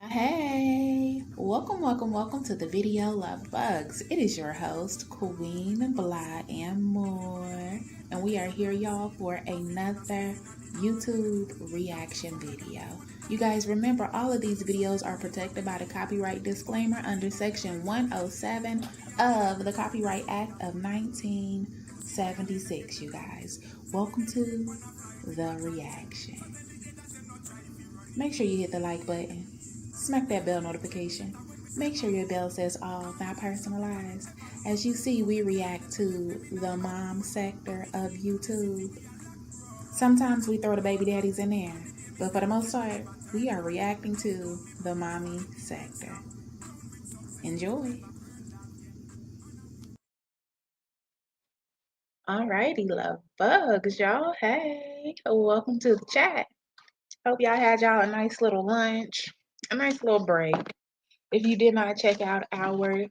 Hey, welcome to the video Love Bugs. It is your host, Queen Blah and more. And we are here, y'all, for another YouTube reaction video. You guys remember all of these videos are protected by the copyright disclaimer under section 107 of the Copyright Act of 1976, you guys. Welcome to the reaction. Make sure you hit the like button. Smack that bell notification. Make sure your bell says all, not personalized. As you see, we react to the mom sector of YouTube. Sometimes we throw the baby daddies in there, but for the most part, we are reacting to the mommy sector. Enjoy. Alrighty, love bugs, y'all. Hey, welcome to the chat. Hope y'all had y'all a nice little lunch, a nice little break. If you did not check out our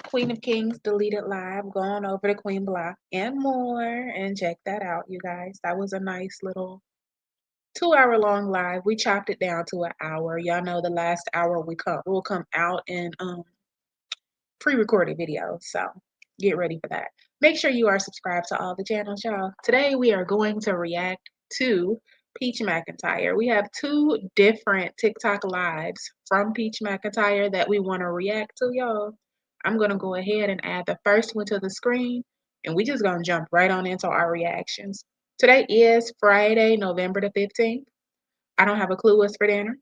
Queen of Kings deleted live, go on over to Queen Blah and more and check that out, you guys. That was a nice little 2 hour long live. We chopped it down to an hour. Y'all know the last hour will come out in pre-recorded videos, so get ready for that. Make sure you are subscribed to all the channels, y'all. Today we are going to react to Peach McIntyre. We have two different TikTok lives from Peach McIntyre that we want to react to, y'all. I'm going to go ahead and add the first one to the screen, and we just going to jump right on into our reactions. Today is Friday, November the 15th. I don't have a clue what's for dinner.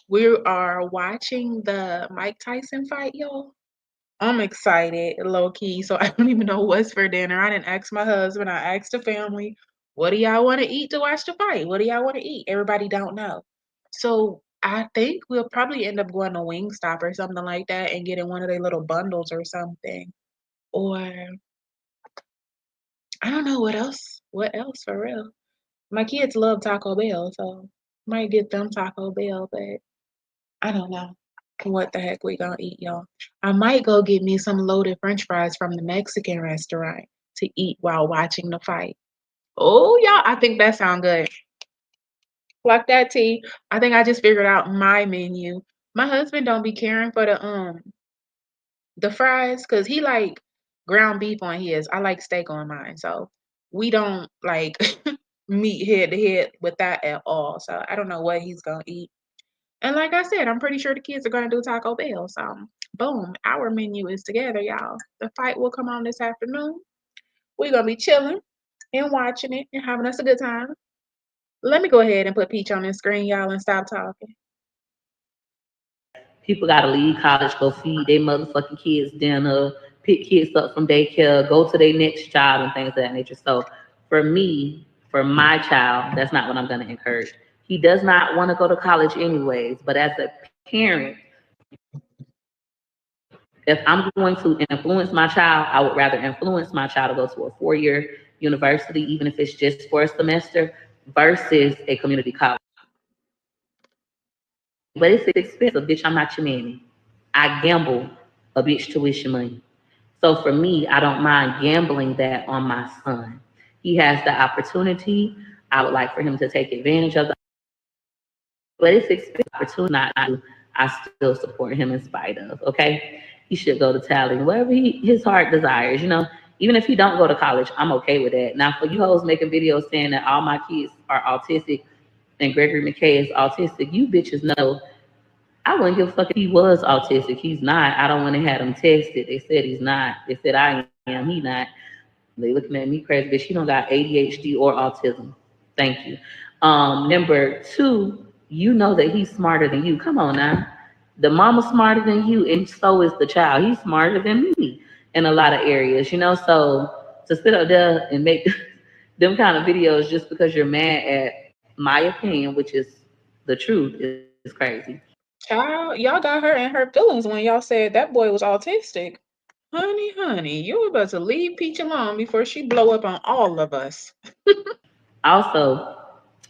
We are watching the Mike Tyson fight, y'all. I'm excited, low key. So I don't even know what's for dinner. I didn't ask my husband. I asked the family, what do y'all want to eat to watch the fight? What do y'all want to eat? Everybody don't know. So I think we'll probably end up going to Wingstop or something like that and getting one of their little bundles or something. Or I don't know what else. What else for real? My kids love Taco Bell, so might get them Taco Bell, but I don't know what the heck we gonna eat, y'all. I might go get me some loaded french fries from the Mexican restaurant to eat while watching the fight. Oh, y'all, I think that sounds good. Like that tea. I think I just figured out my menu. My husband don't be caring for the fries because he like ground beef on his. I like steak on mine. So we don't like meet head to head with that at all. So I don't know what he's gonna eat. And like I said, I'm pretty sure the kids are gonna do Taco Bell. So boom, our menu is together, y'all. The fight will come on this afternoon. We're gonna be chilling and watching it and having us a good time. Let me go ahead and put Peach on the screen, y'all, and stop talking. People got to leave college, go feed their motherfucking kids dinner, pick kids up from daycare, go to their next job, and things of that nature. So, for me, for my child, that's not what I'm going to encourage. He does not want to go to college, anyways. But as a parent, if I'm going to influence my child, I would rather influence my child to go to a 4 year university, even if it's just for a semester, versus a community college. But it's expensive, bitch. I'm not your mammy. I gamble a bitch tuition money. So for me, I don't mind gambling that on my son. He has the opportunity. I would like for him to take advantage of the, but it's expensive opportunity not to. I still support him in spite of. Okay, he should go to Tally, wherever his heart desires. Even if he don't go to college, I'm okay with that. Now, for you hoes making videos saying that all my kids are autistic and Gregory McKay is autistic, you bitches know I wouldn't give a fuck if he was autistic. He's not. I don't want to have him tested. They said he's not. They said I am. He not. They looking at me crazy, but she don't got ADHD or autism. Thank you. Number two, you know that he's smarter than you. Come on now. The mama's smarter than you, and so is the child. He's smarter than me in a lot of areas. So to sit up there and make them kind of videos just because you're mad at my opinion, which is the truth, is crazy. Child, y'all got her in her feelings when y'all said that boy was autistic. Honey, you were about to leave Peach alone before she blow up on all of us. Also,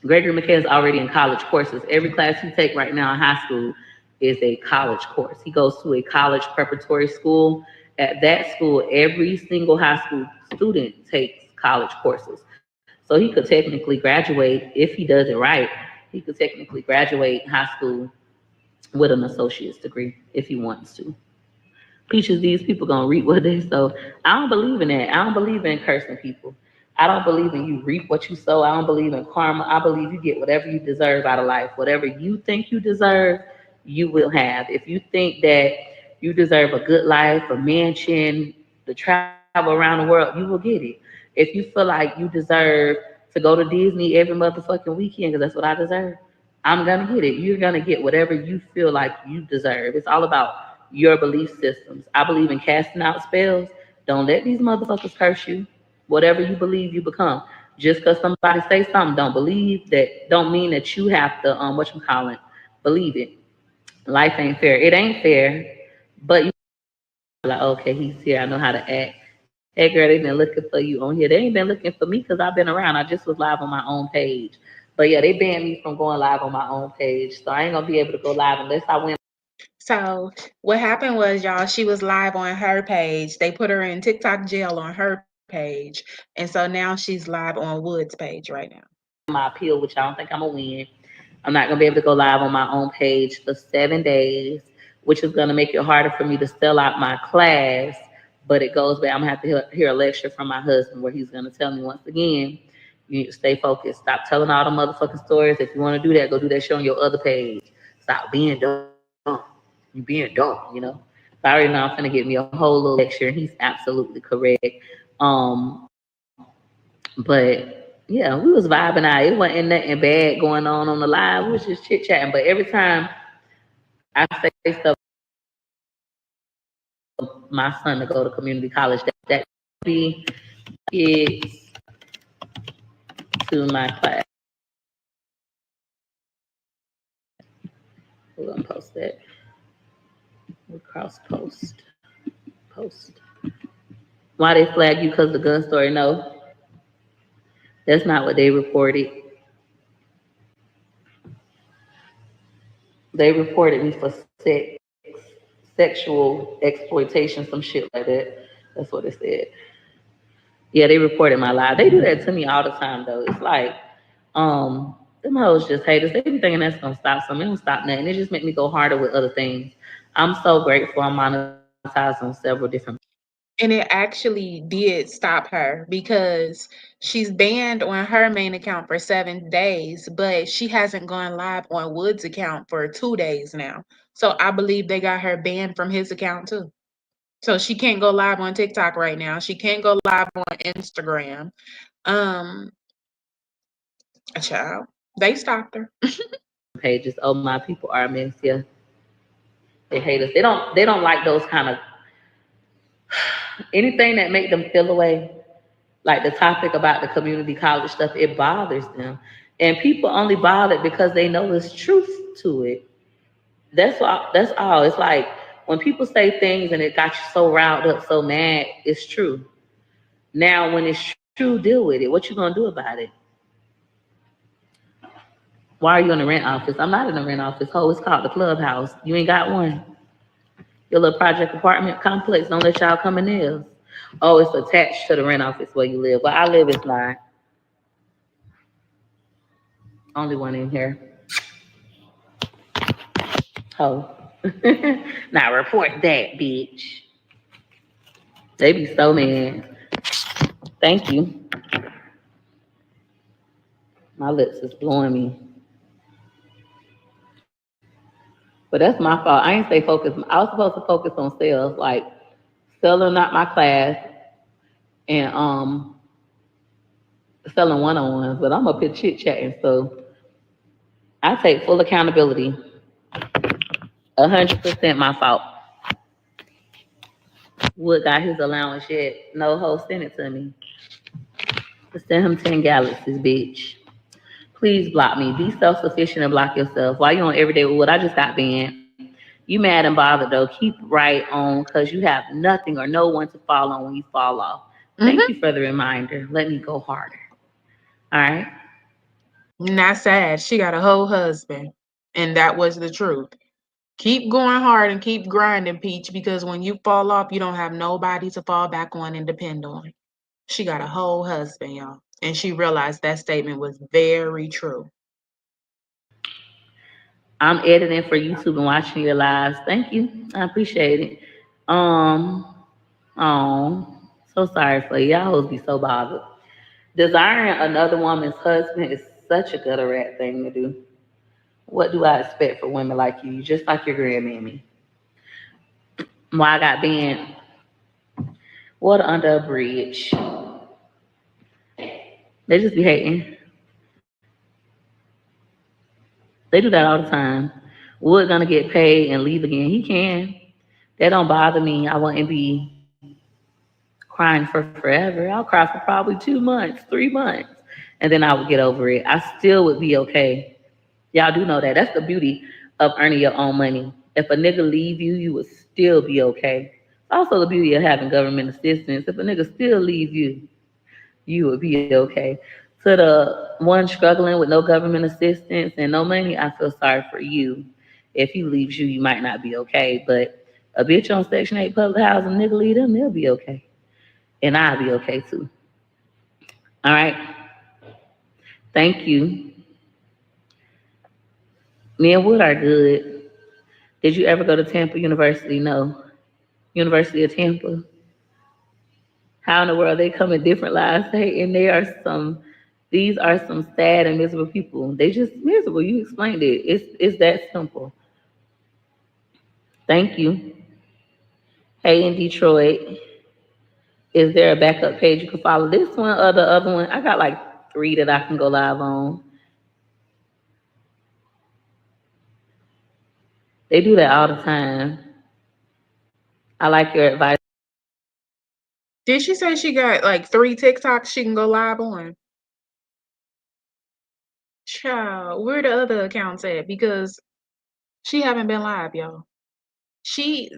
Gregory McKay is already in college courses. Every class he take right now in high school is a college course. He goes to a college preparatory school. At that school, every single high school student takes college courses. So he could technically graduate if he does it right. He could technically graduate high school with an associate's degree if he wants to. Peaches, these people gonna reap what they sow. I don't believe in that. I don't believe in cursing people. I don't believe in you reap what you sow. I don't believe in karma. I believe you get whatever you deserve out of life. Whatever you think you deserve, you will have. If you think that you deserve a good life, a mansion, to travel around the world, you will get it. If you feel like you deserve to go to Disney every motherfucking weekend, because that's what I deserve, I'm gonna get it. You're gonna get whatever you feel like you deserve. It's all about your belief systems. I believe in casting out spells. Don't let these motherfuckers curse you. Whatever you believe, you become. Just because somebody say something, don't believe that. Don't mean that you have to what you call it, believe it. Life ain't fair. It ain't fair, but you like, okay, he's here. I know how to act. Hey, girl, they've been looking for you on here. They ain't been looking for me because I've been around. I just was live on my own page. But yeah, they banned me from going live on my own page. So I ain't gonna be able to go live unless I win. So what happened was, y'all, she was live on her page. They put her in TikTok jail on her page. And so now she's live on Wood's page right now. My appeal, which I don't think I'm gonna win. I'm not gonna be able to go live on my own page for 7 days, which is gonna make it harder for me to sell out my class. But it goes back. I'm gonna have to hear a lecture from my husband where he's gonna tell me once again, you need to stay focused. Stop telling all the motherfucking stories. If you want to do that, go do that shit on your other page. Stop being dumb. You being dumb, you know. So I already know I'm gonna get me a whole little lecture, and he's absolutely correct. But yeah, we was vibing out. It wasn't nothing bad going on the live. We was just chit chatting. But every time I say stuff, my son to go to community college, that be kids to my class. We're gonna post that. We'll cross post. Why they flag you because the gun story? No, that's not what they reported. They reported me for sexual exploitation, some shit like that. That's what it said. Yeah, they reported my live. They do that to me all the time though. It's like, them hoes just hate us. They be thinking that's gonna stop something. It don't stop nothing. It just make me go harder with other things. I'm so grateful I'm monetized on several different. And it actually did stop her because she's banned on her main account for 7 days, but she hasn't gone live on Wood's account for 2 days now. So I believe they got her banned from his account too. So she can't go live on TikTok right now. She can't go live on Instagram. Um, a child. They stopped her. Pages. Oh, my people are mess. Yeah, they hate us. They don't like those kind of anything that make them feel away. Like the topic about the community college stuff, it bothers them. And people only bother because they know there's truth to it. That's all. It's like when people say things and it got you so riled up, so mad, it's true. Now when it's true, deal with it. What you gonna do about it? Why are you in the rent office? I'm not in the rent office. Oh, it's called the clubhouse. You ain't got one. Your little project apartment complex don't let y'all come in there. Oh, it's attached to the rent office where you live. Where I live is not. Only one in here. Oh. Now report that, bitch. They be so mad. Thank you. My lips is blowing me. But that's my fault. I ain't stay focused. I was supposed to focus on sales, like selling out my class and selling one-on-ones. But I'm up here chit chatting, so I take full accountability. 100% my fault. Wood got his allowance yet. No ho, send it to me. Send him 10 galaxies, bitch. Please block me. Be self-sufficient and block yourself. Why you on everyday Wood? I just got banned. You mad and bothered though. Keep right on because you have nothing or no one to fall on when you fall off. Thank you for the reminder. Let me go harder. All right. Not sad. She got a whole husband. And that was the truth. Keep going hard and keep grinding, Peach, because when you fall off, you don't have nobody to fall back on and depend on. She got a whole husband, y'all. And she realized that statement was very true. I'm editing for YouTube and watching your lives. Thank you. I appreciate it. Um, oh, so sorry for you. Y'all hoes be so bothered. Desiring another woman's husband is such a gutter rat thing to do. What do I expect for women like you? Just like your grandmammy. Why I got banned? Water under a bridge. They just be hating. They do that all the time. Wood gonna get paid and leave again. He can. That don't bother me. I wouldn't be crying for forever. I'll cry for probably 2 months, 3 months, and then I would get over it. I still would be okay. Y'all do know that. That's the beauty of earning your own money. If a nigga leave you, you would still be okay. Also the beauty of having government assistance. If a nigga still leave you, you would be okay. To the one struggling with no government assistance and no money, I feel sorry for you. If he leaves you, you might not be okay. But a bitch on Section 8 public housing, nigga leave them, they'll be okay. And I'll be okay too. All right. Thank you. Me and Wood are good. Did you ever go to Tampa University? No. University of Tampa. How in the world they come in different lives, hey, and these are some sad and miserable people. They just miserable. You explained it. It's that simple. Thank you. Hey, in Detroit, is there a backup page you can follow? This one or the other one? I got like three that I can go live on. They do that all the time. I like your advice. Did she say she got like 3 TikToks she can go live on? Child, where the other accounts at? Because she haven't been live, y'all. She,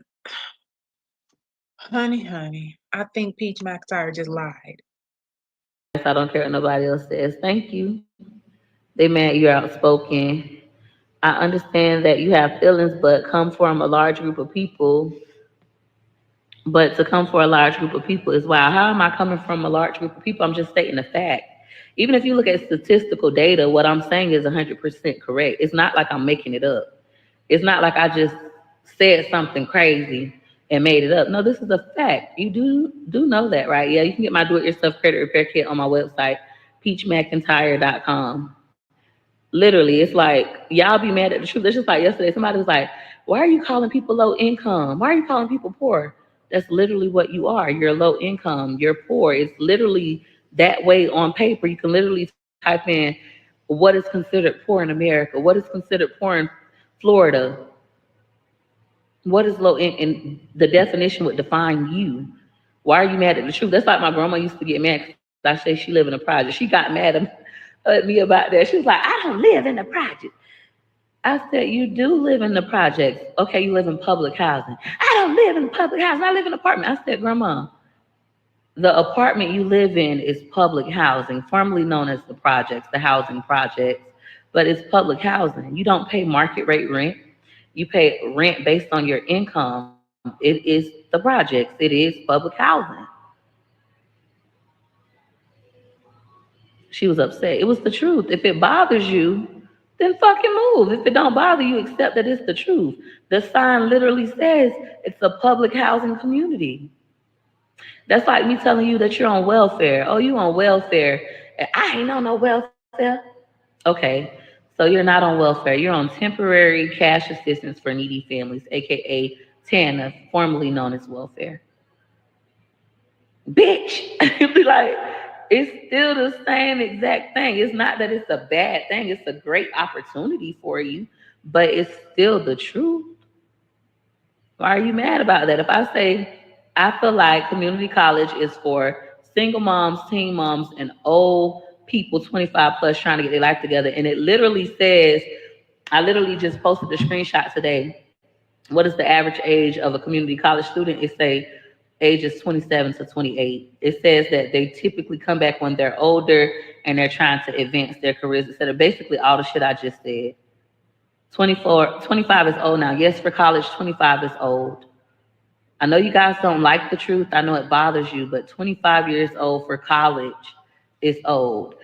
honey, I think Peach McIntyre just lied. I don't care what nobody else says. Thank you. They mad you're outspoken. I understand that you have feelings, but come from a large group of people. But to come for a large group of people is wow. How am I coming from a large group of people? I'm just stating a fact. Even if you look at statistical data, what I'm saying is 100% correct. It's not like I'm making it up. It's not like I just said something crazy and made it up. No, this is a fact. You do know that, right? Yeah, you can get my do-it-yourself credit repair kit on my website, peachmcintyre.com. Literally, it's like y'all be mad at the truth. It's just like yesterday, somebody was like, "Why are you calling people low income? Why are you calling people poor?" That's literally what you are. You're low income. You're poor. It's literally that way on paper. You can literally type in what is considered poor in America, what is considered poor in Florida, what is low in, and the definition would define you. Why are you mad at the truth? That's like my grandma used to get mad because I say she live in a project. She got mad at me about that. She was like, I don't live in the project. I said, you do live in the projects. Okay, you live in public housing. I don't live in public housing. I live in an apartment. I said, Grandma, the apartment you live in is public housing, formerly known as the projects, the housing projects, but it's public housing. You don't pay market rate rent. You pay rent based on your income. It is the projects. It is public housing. She was upset. It was the truth. If it bothers you, then fucking move. If it don't bother you, accept that it's the truth. The sign literally says it's a public housing community. That's like me telling you that you're on welfare. Oh, you on welfare. And I ain't on no welfare. Okay. So you're not on welfare. You're on temporary cash assistance for needy families, aka TANF, formerly known as welfare. Bitch. You'll be like, it's still the same exact thing. It's not that it's a bad thing, it's a great opportunity for you, but it's still the truth. Why are you mad about that? If I say I feel like community college is for single moms, teen moms, and old people 25 plus trying to get their life together, and it literally says, I literally just posted the screenshot today. What is the average age of a community college student? It say ages 27 to 28. It says that they typically come back when they're older and they're trying to advance their careers, instead of basically all the shit I just said. 24, 25 is old now. Yes, for college, 25 is old. I know you guys don't like the truth. I know it bothers you, but 25 years old for college is old.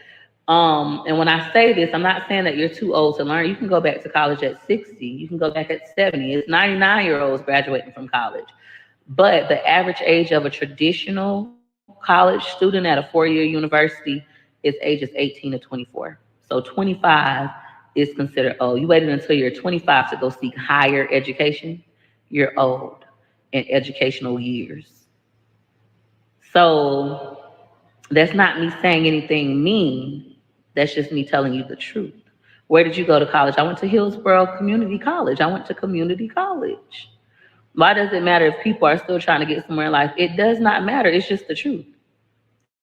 And when I say this, I'm not saying that you're too old to learn. You can go back to college at 60. You can go back at 70. It's 99-year-olds graduating from college. But the average age of a traditional college student at a 4-year university is ages 18 to 24. So 25 is considered old. You waited until you're 25 to go seek higher education, you're old in educational years. So that's not me saying anything mean. That's just me telling you the truth. Where did you go to college? I went to Hillsborough Community College. I went to community college. Why does it matter if people are still trying to get somewhere in life? It does not matter. It's just the truth.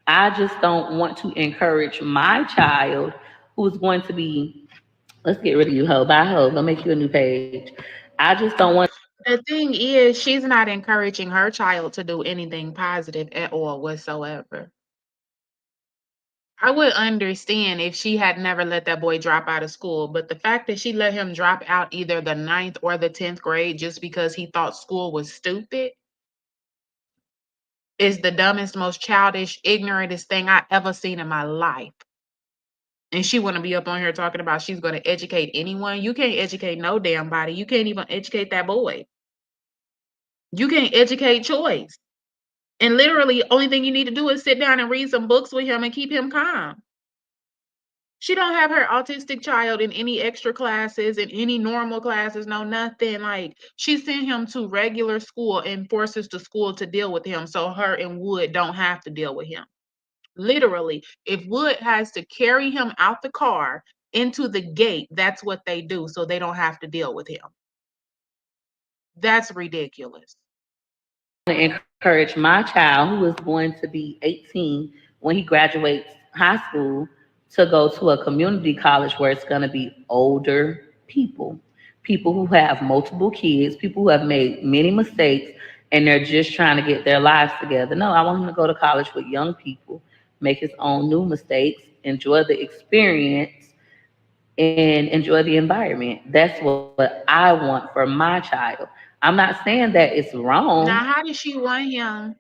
I just don't want to encourage my child who's going to be, let's get rid of you, ho. Bye, ho. Go make you a new page. I just don't want. The thing is, she's not encouraging her child to do anything positive at all whatsoever. I would understand if she had never let that boy drop out of school, but the fact that she let him drop out either the ninth or the 10th grade just because he thought school was stupid is the dumbest, most childish, ignorantest thing I ever seen in my life. And she wouldn't be up on here talking about she's going to educate anyone. You can't educate no damn body. You can't even educate that boy. You can't educate choice. And literally, only thing you need to do is sit down and read some books with him and keep him calm. She don't have her autistic child in any extra classes, in any normal classes, no nothing. Like she sent him to regular school and forces the school to deal with him so her and Wood don't have to deal with him. Literally, if Wood has to carry him out the car into the gate, that's what they do so they don't have to deal with him. That's ridiculous. To encourage my child who is going to be 18 when he graduates high school to go to a community college where it's going to be older people, people who have multiple kids, people who have made many mistakes and they're just trying to get their lives together. No, I want him to go to college with young people, make his own new mistakes, enjoy the experience, and enjoy the environment. That's what I want for my child. I'm not saying that it's wrong. Now, how does she want him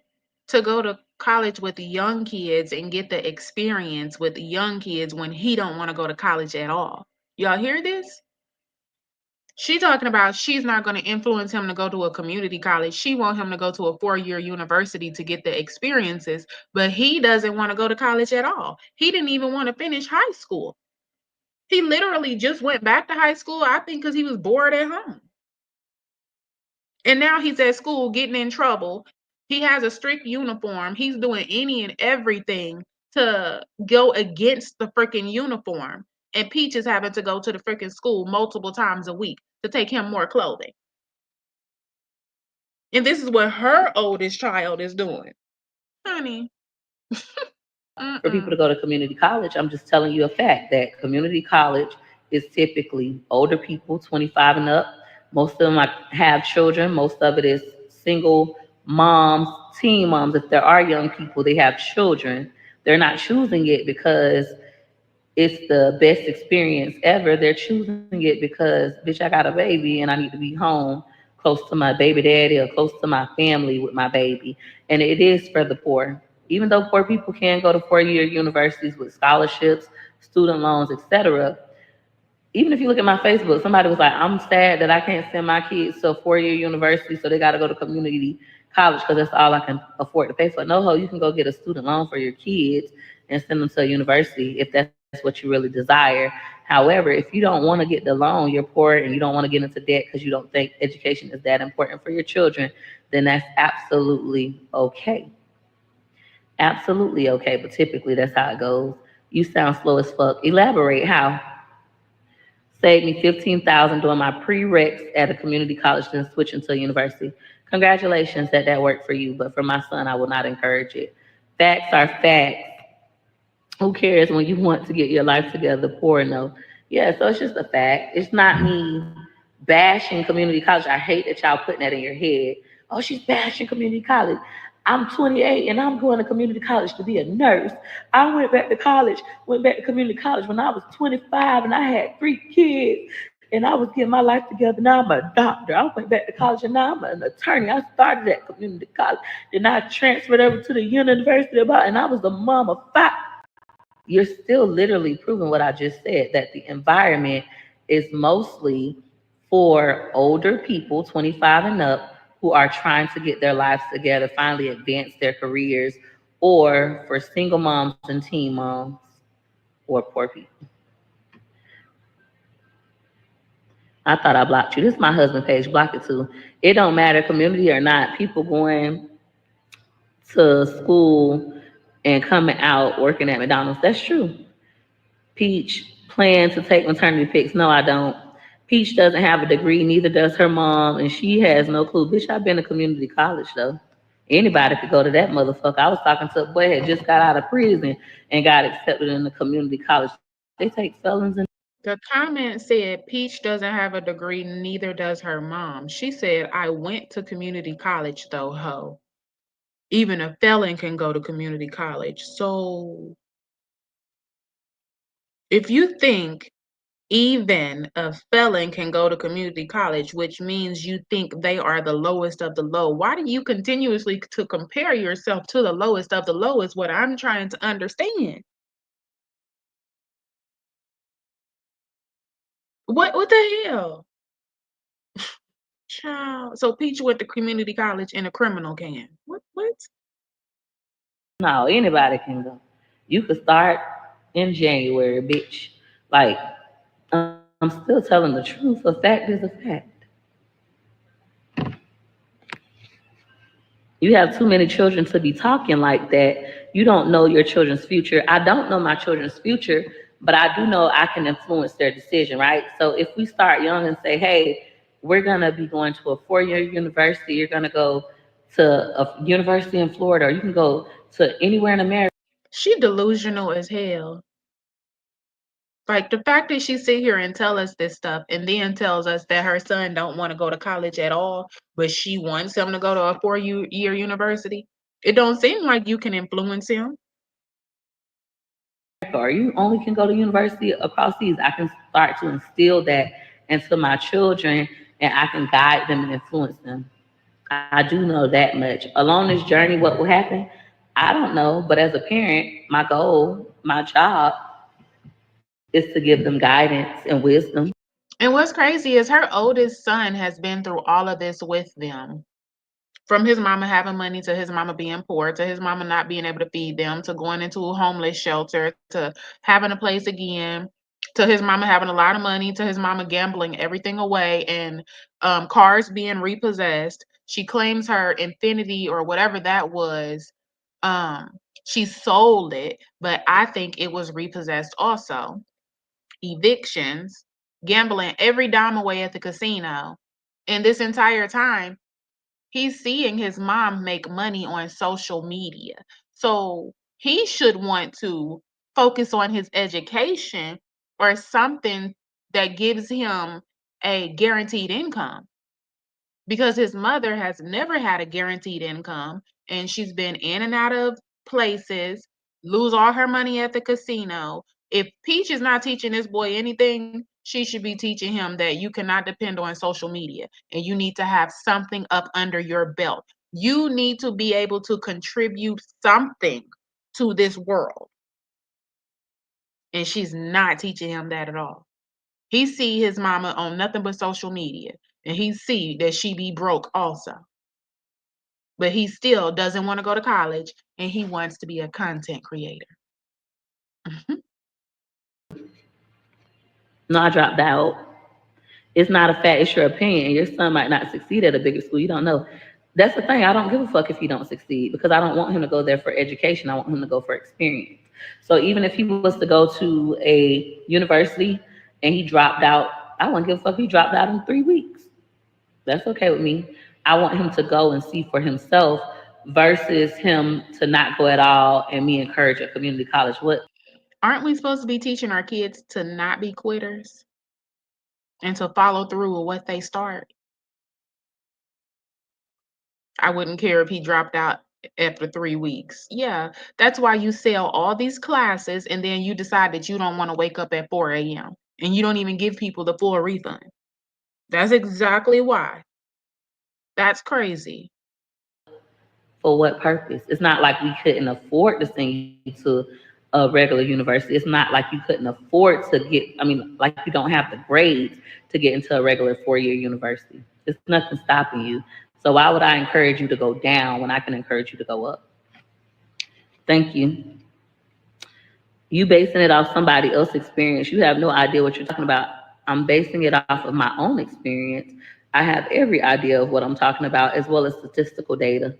to go to college with the young kids and get the experience with the young kids when he don't want to go to college at all? Y'all hear this? She talking about she's not going to influence him to go to a community college. She want him to go to a 4-year university to get the experiences, but he doesn't want to go to college at all. He didn't even want to finish high school. He literally just went back to high school, I think, because he was bored at home. And now he's at school getting in trouble. He has a strict uniform. He's doing any and everything to go against the freaking uniform. And Peach is having to go to the freaking school multiple times a week to take him more clothing. And this is what her oldest child is doing. Honey. For people to Mm-mm. go to community college. I'm just telling you a fact that community college is typically older people, 25 and up. Most of them have children. Most of it is single moms, teen moms. If there are young people, they have children. They're not choosing it because it's the best experience ever. They're choosing it because, bitch, I got a baby and I need to be home close to my baby daddy or close to my family with my baby. And it is for the poor. Even though poor people can go to 4-year universities with scholarships, student loans, etc. Even if you look at my Facebook, somebody was like, I'm sad that I can't send my kids to a 4-year university, so they got to go to community college because that's all I can afford to pay for. No, ho, you can go get a student loan for your kids and send them to a university if that's what you really desire. However, if you don't want to get the loan, you're poor and you don't want to get into debt because you don't think education is that important for your children, then that's absolutely okay. Absolutely okay, but typically that's how it goes. You sound slow as fuck. Elaborate how? Saved me 15,000 doing my prereqs at a community college, then switching to a university. Congratulations that that worked for you, but for my son, I will not encourage it. Facts are facts. Who cares when you want to get your life together? Poor no. Yeah, so it's just a fact. It's not me bashing community college. I hate that y'all putting that in your head. Oh, she's bashing community college. I'm 28 and I'm going to community college to be a nurse. I went back to community college when I was 25 and I had 3 kids and I was getting my life together. Now I'm a doctor. I went back to college and now I'm an attorney. I started at community college. Then I transferred over to the university and I was a mom of 5. You're still literally proving what I just said, that the environment is mostly for older people, 25 and up, who are trying to get their lives together, finally advance their careers, or for single moms and teen moms or poor people. I thought I blocked you. This is my husband page. Block it too. It don't matter, community or not. People going to school and coming out working at McDonald's. That's true. Peach plan to take maternity pics. No, I don't. Peach doesn't have a degree, neither does her mom, and she has no clue. Bitch, I've been to community college though. Anybody could go to that motherfucker. I was talking to a boy that just got out of prison and got accepted in the community college. They take felons and The comment said Peach doesn't have a degree, neither does her mom. She said, I went to community college though, ho. Even a felon can go to community college. So if you think even a felon can go to community college, which means you think they are the lowest of the low, why do you continuously to compare yourself to the lowest of the low is what I'm trying to understand. What the hell? Child. So Peach went to community college and a criminal can. What? no, anybody can go. You could start in January, bitch. Like, I'm still telling the truth. A fact is a fact. You have too many children to be talking like that. You don't know your children's future. I don't know my children's future, but I do know I can influence their decision, right? So if we start young and say, hey, we're going to be going to a 4-year university, you're going to go to a university in Florida, or you can go to anywhere in America. She delusional as hell. Like the fact that she sit here and tell us this stuff and then tells us that her son don't want to go to college at all, but she wants him to go to a 4-year university. It don't seem like you can influence him. Or you only can go to university across seas. I can start to instill that into my children and I can guide them and influence them. I do know that much. Along this journey, what will happen? I don't know. But as a parent, my goal, my job is to give them guidance and wisdom. And what's crazy is her oldest son has been through all of this with them. From his mama having money to his mama being poor to his mama not being able to feed them to going into a homeless shelter to having a place again to his mama having a lot of money to his mama gambling everything away and cars being repossessed. She claims her Infinity or whatever that was. um she sold it, but I think it was repossessed also. Evictions, gambling every dime away at the casino. And this entire time he's seeing his mom make money on social media. So he should want to focus on his education or something that gives him a guaranteed income because his mother has never had a guaranteed income and she's been in and out of places, lose all her money at the casino. If Peach is not teaching this boy anything, she should be teaching him that you cannot depend on social media and you need to have something up under your belt. You need to be able to contribute something to this world. And she's not teaching him that at all. He see his mama on nothing but social media and he see that she be broke also, but he still doesn't want to go to college and he wants to be a content creator. Mhm. No, I dropped out. It's not a fact, it's your opinion. Your son might not succeed at a bigger school. You don't know. That's the thing. I don't give a fuck if he don't succeed because I don't want him to go there for education. I want him to go for experience. So even if he was to go to a university and he dropped out, I wouldn't give a fuck if he dropped out in 3 weeks. That's okay with me. I want him to go and see for himself versus him to not go at all and me encourage a community college. What? Aren't we supposed to be teaching our kids to not be quitters and to follow through with what they start? I wouldn't care if he dropped out after 3 weeks. Yeah, that's why you sell all these classes and then you decide that you don't want to wake up at 4 a.m. and you don't even give people the full refund. That's exactly why. That's crazy. For what purpose? It's not like we couldn't afford to send you to a regular university. It's not like you couldn't afford to get, I mean, like you don't have the grades to get into a regular 4-year university. There's nothing stopping you. So why would I encourage you to go down when I can encourage you to go up? Thank you. You basing it off somebody else's experience. You have no idea what you're talking about. I'm basing it off of my own experience. I have every idea of what I'm talking about, as well as statistical data.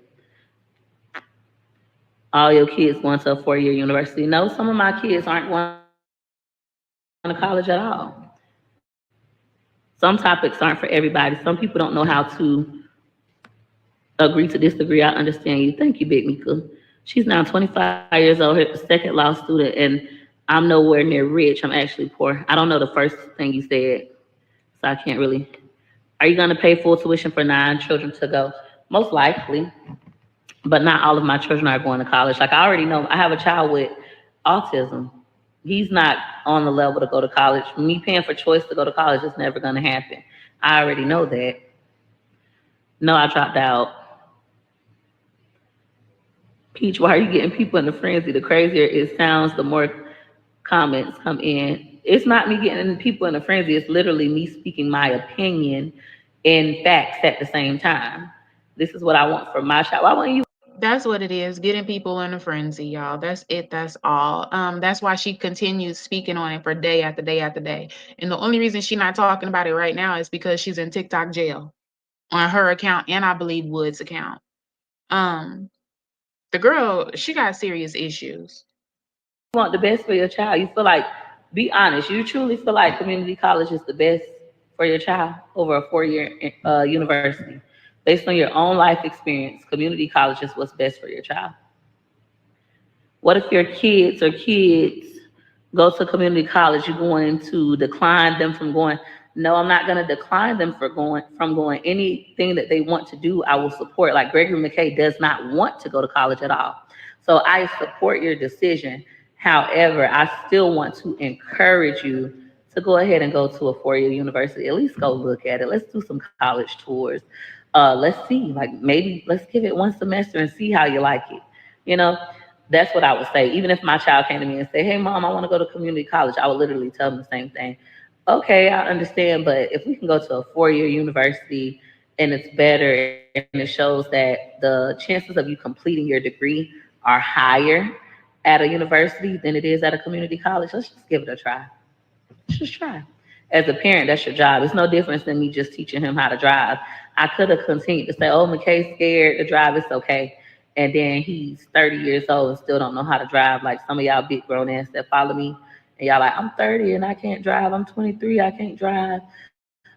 All your kids going to a 4-year university. No, some of my kids aren't going to college at all. Some topics aren't for everybody. Some people don't know how to agree to disagree. I understand you. Thank you, Big Mika. She's now 25 years old, her second law student, and I'm nowhere near rich. I'm actually poor. I don't know the first thing you said, so I can't really. Are you going to pay full tuition for 9 children to go? Most likely, but not all of my children are going to college. Like I already know, I have a child with autism. He's not on the level to go to college. Me paying for choice to go to college is never going to happen. I already know that. No, I dropped out. Peach, why are you getting people in a frenzy? The crazier it sounds, the more comments come in. It's not me getting people in a frenzy. It's literally me speaking my opinion and facts at the same time. This is what I want for my child. Why won't you? That's what it is, getting people in a frenzy, y'all. That's it. That's all. That's why she continues speaking on it for day after day after day. And the only reason she's not talking about it right now is because she's in TikTok jail on her account and I believe Wood's account. The girl, she got serious issues. You want the best for your child. You feel like, be honest, you truly feel like community college is the best for your child over a 4-year university. Based on your own life experience, community college is what's best for your child. What if your kids go to community college? You're going to decline them from going? No, I'm not going to decline them from going. Anything that they want to do, I will support. Like Gregory McKay does not want to go to college at all. So I support your decision. However, I still want to encourage you to go ahead and go to a 4-year university. At least go look at it. Let's do some college tours. Let's see, like maybe let's give it one semester and see how you like it. You know, that's what I would say. Even if my child came to me and said, hey, Mom, I want to go to community college, I would literally tell them the same thing. Okay, I understand, but if we can go to a 4-year university and it's better and it shows that the chances of you completing your degree are higher at a university than it is at a community college, let's just give it a try. Let's just try. As a parent, that's your job. It's no difference than me just teaching him how to drive. I could have continued to say, oh, McKay's scared to drive, it's okay. And then he's 30 years old and still don't know how to drive. Like some of y'all big grown ass that follow me. And y'all like, I'm 30 and I can't drive. I'm 23, I can't drive.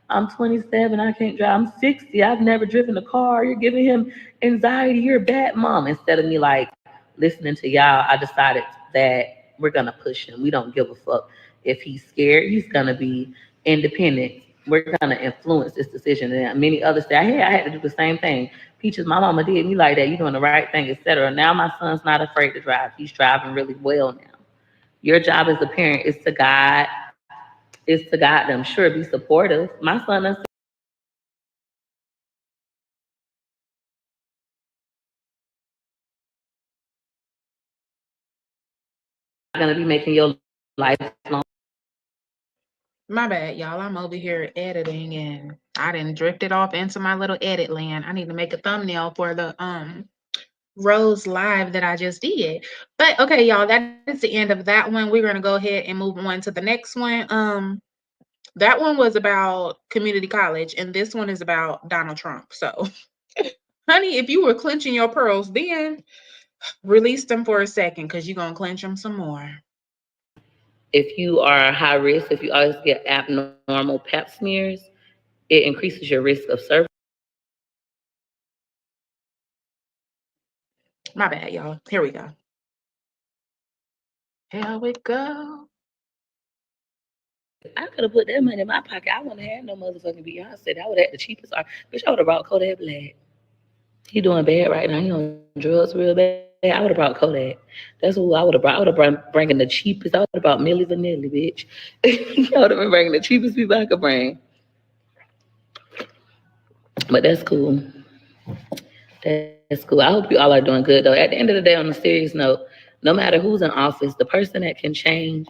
I'm 27, I can't drive. I'm 60, I've never driven a car. You're giving him anxiety. You're a bad mom. Instead of me like listening to y'all, I decided that we're going to push him. We don't give a fuck. If he's scared, he's going to be independent. We're going to influence this decision. And many others say, hey, I had to do the same thing. Peaches, my mama did me like that. You're doing the right thing, etc. Now my son's not afraid to drive. He's driving really well now. Your job as a parent is to guide them. Sure, be supportive. My son is going to be making your life long. My bad, y'all. I'm over here editing and I didn't drifted off into my little edit land. I need to make a thumbnail for the Rose Live that I just did. But okay, y'all, that is the end of that one. We're gonna go ahead and move on to the next one. That one was about community college, and this one is about Donald Trump. So, honey, if you were clenching your pearls, then release them for a second because you're gonna clench them some more. If you are high risk, if you always get abnormal pap smears, it increases your risk of cervical. My bad, y'all. Here we go. Here we go. I could have put that money in my pocket. I wouldn't have no motherfucking Beyonce. I would have had the cheapest art. Bitch, I would have brought Kodak Black. He doing bad right now. He on drugs real bad. I would have brought Kodak. That's who I would have brought. I would have brought bringing the cheapest. I would have brought Milli Vanilli, bitch. I would have been bringing the cheapest people I could bring. But that's cool. That's cool. I hope you all are doing good though. At the end of the day, on a serious note, No matter who's in office, the person that can change,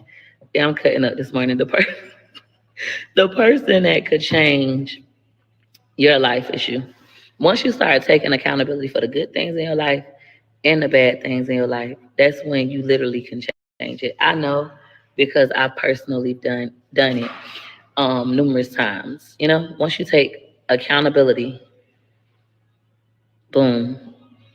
yeah, I'm cutting up this morning. The person that could change your life is you. Once you start taking accountability for the good things in your life and the bad things in your life, that's when you literally can change it. I know because I've personally done it numerous times. You know, once you take accountability, boom.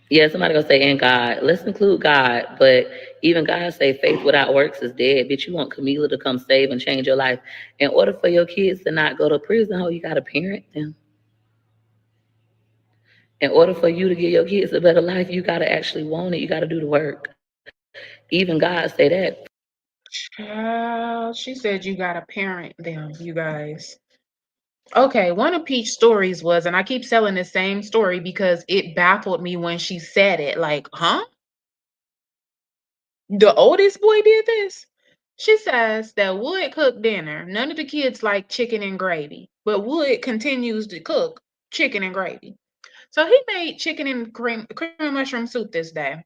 Yeah, somebody gonna say, "And God." Let's include God, but even God say, "Faith without works is dead." Bitch, you want Camila to come save and change your life. In order for your kids to not go to prison, you gotta parent them. In order for you to give your kids a better life, you gotta actually want it. You gotta do the work. Even God say that. Child, she said you gotta parent them, you guys. Okay, one of Peach's stories was, and I keep telling the same story because it baffled me when she said it. Like, huh? The oldest boy did this? She says that Wood cooked dinner. None of the kids like chicken and gravy, but Wood continues to cook chicken and gravy. So he made chicken and cream and mushroom soup this day.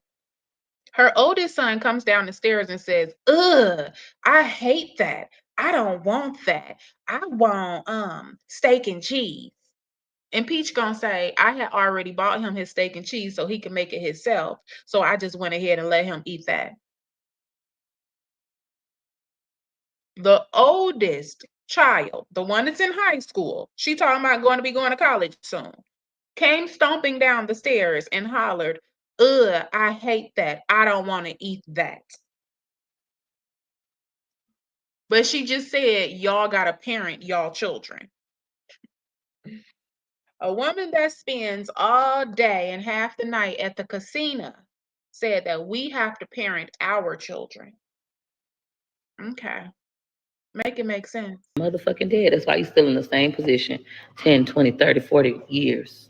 Her oldest son comes down the stairs and says, "Ugh, I hate that. I don't want that. I want steak and cheese." And Peach gonna say, "I had already bought him his steak and cheese so he can make it himself. So I just went ahead and let him eat that." The oldest child, the one that's in high school, she talking about going to college soon, came stomping down the stairs and hollered, "Ugh, I hate that. I don't want to eat that." But she just said, y'all got to parent y'all children. A woman that spends all day and half the night at the casino said that we have to parent our children. Okay. Make it make sense. Motherfucking dead. That's why you're still in the same position 10, 20, 30, 40 years.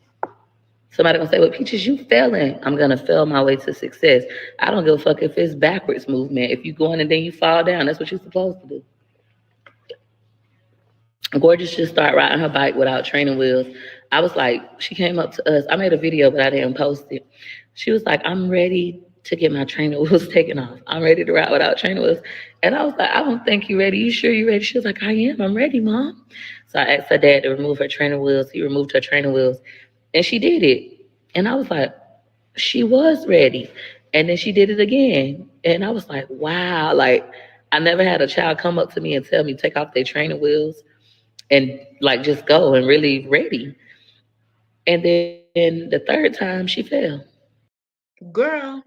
Somebody gonna say, "Well, Peaches, you failing." I'm gonna fail my way to success. I don't give a fuck if it's backwards movement. If you going and then you fall down, that's what you're supposed to do. Gorgeous just started riding her bike without training wheels. I was like, she came up to us. I made a video, but I didn't post it. She was like, "I'm ready to get my trainer wheels taken off. I'm ready to ride without trainer wheels." And I was like, "I don't think you're ready. You sure you're ready?" She was like, "I am. I'm ready, Mom." So I asked her dad to remove her trainer wheels. He removed her trainer wheels, and she did it. And I was like, she was ready. And then she did it again. And I was like, wow. Like, I never had a child come up to me and tell me take off their trainer wheels and like just go and really ready. And then the third time she fell. Girl,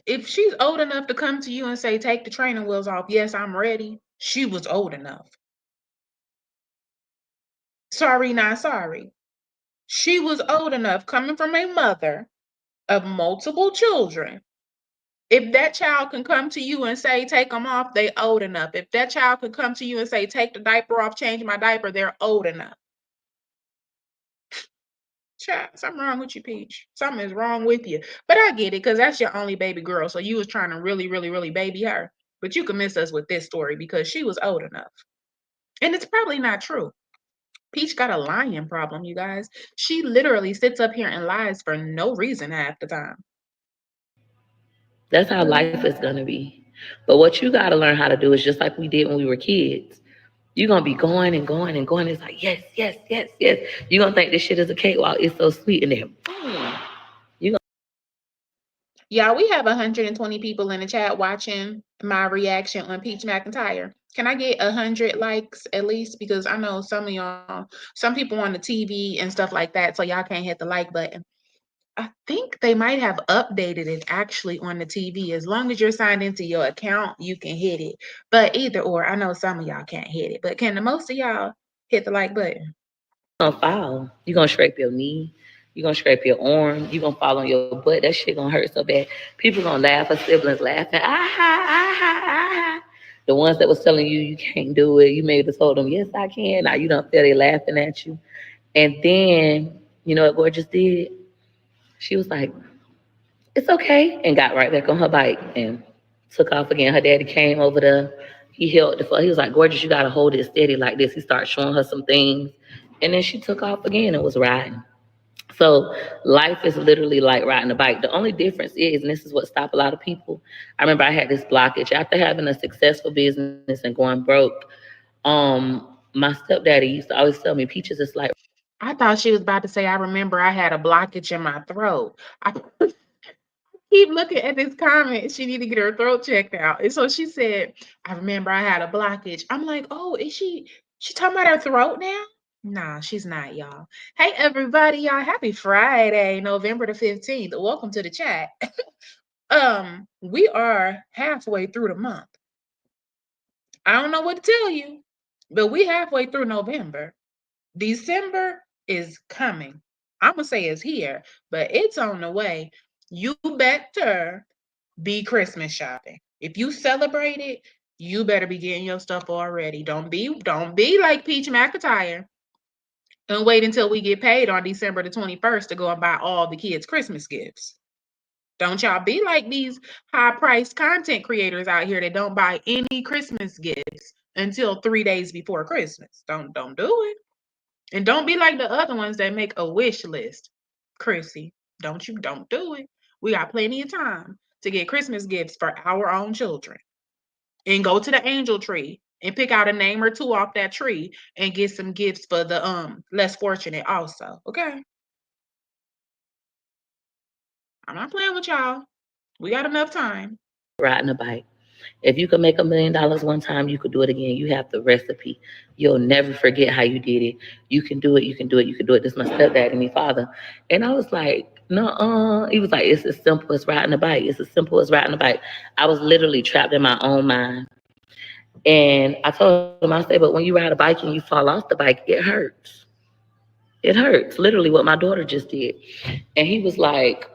if she's old enough to come to you and say, "Take the training wheels off," yes, I'm ready. She was old enough. Sorry, not sorry. She was old enough, coming from a mother of multiple children. If that child can come to you and say, "Take them off," they old enough. If that child can come to you and say, "Take the diaper off, change my diaper," they're old enough. Child, something wrong with you, Peach. Something is wrong with you. But I get it, because that's your only baby girl. So you was trying to really, really, really baby her. But you can miss us with this story because she was old enough. And it's probably not true. Peach got a lying problem, you guys. She literally sits up here and lies for no reason half the time. That's how life is going to be. But what you got to learn how to do is just like we did when we were kids. You're going to be going and going and going. It's like, yes, yes, yes, yes. You're going to think this shit is a cakewalk. It's so sweet. And then, boom. Yeah, we have 120 people in the chat watching my reaction on Peach McIntyre. Can I get 100 likes at least? Because I know some of y'all, some people on the TV and stuff like that, so y'all can't hit the like button. I think they might have updated it actually on the TV. As long as you're signed into your account, you can hit it. But either or, I know some of y'all can't hit it. But can the most of y'all hit the like button? You're going to fall. You're going to scrape your knee. You're going to scrape your arm. You're going to fall on your butt. That shit going to hurt so bad. People going to laugh. Her siblings laughing. The ones that was telling you you can't do it, you maybe told them, yes, I can. Now you don't feel they laughing at you. And then, you know what Gorgeous did? She was like, it's okay. And got right back on her bike and took off again. Her daddy came over there. He held the phone. He was like, Gorgeous, you got to hold it steady like this. He started showing her some things. And then she took off again and was riding. So life is literally like riding a bike. The only difference is, and this is what stopped a lot of people. I remember I had this blockage after having a successful business and going broke. My stepdaddy used to always tell me, Peaches, it's like I thought she was about to say, I remember I had a blockage in my throat. I keep looking at this comment. She need to get her throat checked out. And so she said, I remember I had a blockage. I'm like, oh, is she talking about her throat now? Nah, she's not, y'all. Hey everybody, y'all. Happy Friday, November the 15th. Welcome to the chat. We are halfway through the month. I don't know what to tell you, but we halfway through November. December is coming. I'm gonna say it's here, but it's on the way. You better be Christmas shopping. If you celebrate it, you better be getting your stuff already. Don't be like Peach McIntyre and wait until we get paid on December the 21st to go and buy all the kids Christmas gifts. Don't y'all be like these high-priced content creators out here that don't buy any Christmas gifts until 3 days before Christmas. Don't do it. And don't be like the other ones that make a wish list. Chrissy, don't do it. We got plenty of time to get Christmas gifts for our own children. And go to the angel tree and pick out a name or two off that tree and get some gifts for the less fortunate also. Okay? I'm not playing with y'all. We got enough time. riding a bike. If you could make $1 million one time, you could do it again. You have the recipe. You'll never forget how you did it. You can do it. You can do it. You can do it. This is my stepdad and my father. And I was like, no, he was like, it's as simple as riding a bike. It's as simple as riding a bike. I was literally trapped in my own mind. And I told him, I said, but when you ride a bike and you fall off the bike, it hurts. It hurts. Literally what my daughter just did. And he was like,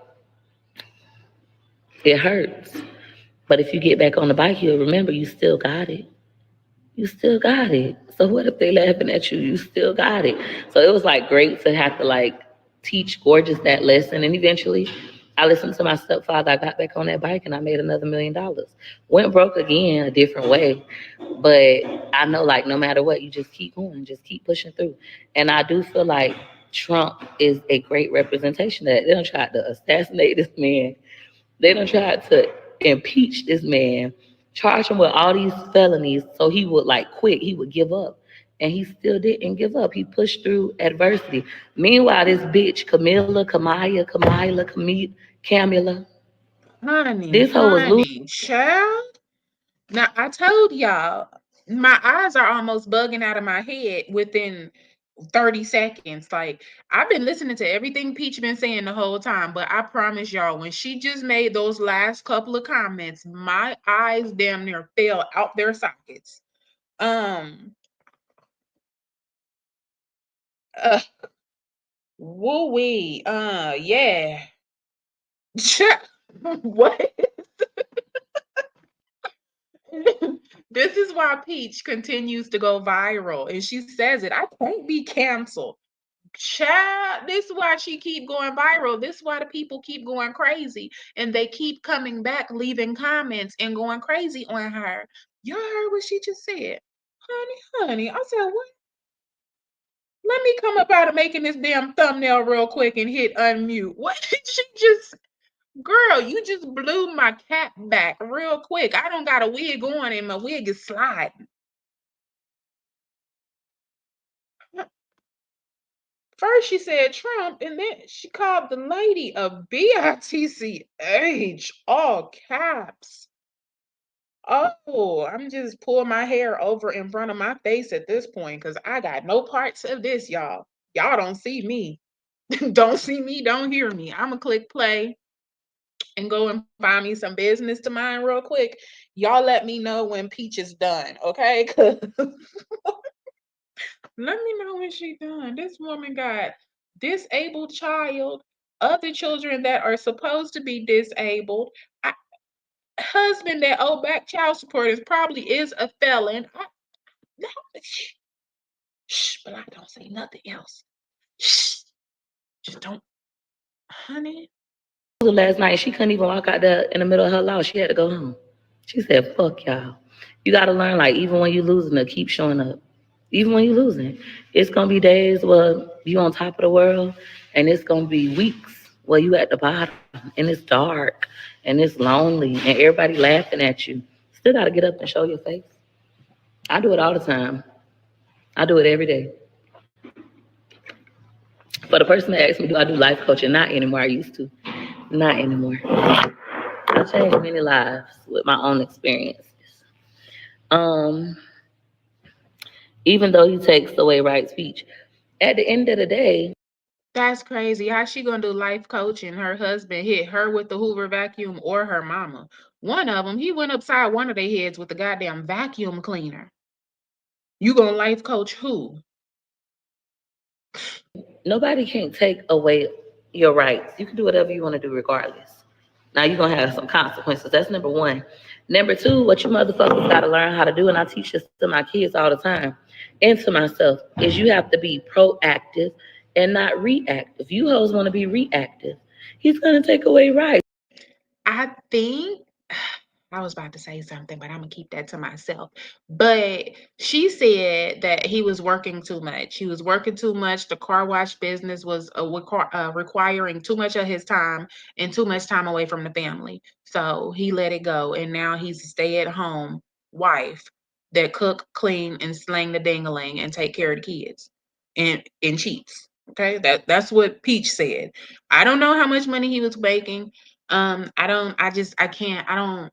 it hurts. But if you get back on the bike, you'll remember you still got it. You still got it. So what if they laughing at you? You still got it. So it was like great to have to like teach Gorgeous that lesson. And eventually I listened to my stepfather. I got back on that bike and I made another $1 million. Went broke again a different way. But I know like no matter what, you just keep going, just keep pushing through. And I do feel like Trump is a great representation of that. They don't try to assassinate this man. They don't try to impeach this man, charge him with all these felonies so he would like quit, he would give up. And he still didn't give up. He pushed through adversity. Meanwhile, this bitch, Camila, this hoe was losing. Honey, child. Now I told y'all, my eyes are almost bugging out of my head within 30 seconds. Like, I've been listening to everything Peach been saying the whole time, but I promise y'all, when she just made those last couple of comments, my eyes damn near fell out their sockets. Um, uh, woo-wee, yeah. What? This is why Peach continues to go viral, and she says it. I can't be canceled. Child, this is why she keep going viral. This is why the people keep going crazy, and they keep coming back, leaving comments and going crazy on her. Y'all heard what she just said, honey. I said, what? Let me come up out of making this damn thumbnail real quick and hit unmute. What did she just? Girl, you just blew my cap back real quick. I don't got a wig on and my wig is sliding. First she said Trump, and then she called the lady a bitch, all caps. Oh, I'm just pulling my hair over in front of my face at this point because I got no parts of this, y'all. Y'all don't see me. Don't see me, don't hear me. I'm gonna click play and go and find me some business to mind real quick. Y'all let me know when Peach is done, okay? Let me know when she done. This woman got disabled child, other children that are supposed to be disabled, husband that owe back child support is probably is a felon. No, shh, but I don't say nothing else. Shh, just don't, honey. Last night, she couldn't even walk out there in the middle of her loss. She had to go home. She said, fuck y'all. You got to learn, like, even when you're losing, to keep showing up. Even when you're losing. It's going to be days where You on top of the world, and it's gonna be weeks where you at the bottom, and it's dark, and it's lonely, and everybody laughing at you. Still gotta get up and show your face. I do it all the time. I do it every day. For the person that asked me, do I do life coaching? Not anymore. I used to. Not anymore. I changed many lives with my own experiences. Um, Even though he takes away right speech, at the end of the day, That's crazy. How she gonna do life coaching? Her husband hit her with the Hoover vacuum or her mama. One of them, he went upside one of their heads with the goddamn vacuum cleaner. You gonna life coach who? nobody can take away your rights. You can do whatever you want to do regardless. Now you're gonna have some consequences. That's number one. Number two, what you motherfuckers gotta learn how to do, and I teach this to my kids all the time and to myself, is you have to be proactive and not reactive. You hoes want to be reactive. He's gonna take away rights. I think I was about to say something, but I'm gonna keep that to myself. But she said that he was working too much. He was working too much. The car wash business was requiring too much of his time and too much time away from the family. So he let it go, and now he's a stay-at-home wife that cook, clean, and slang the dingaling and take care of the kids, and cheats. Okay, that's what Peach said. I don't know how much money he was making. I don't. I can't. I don't.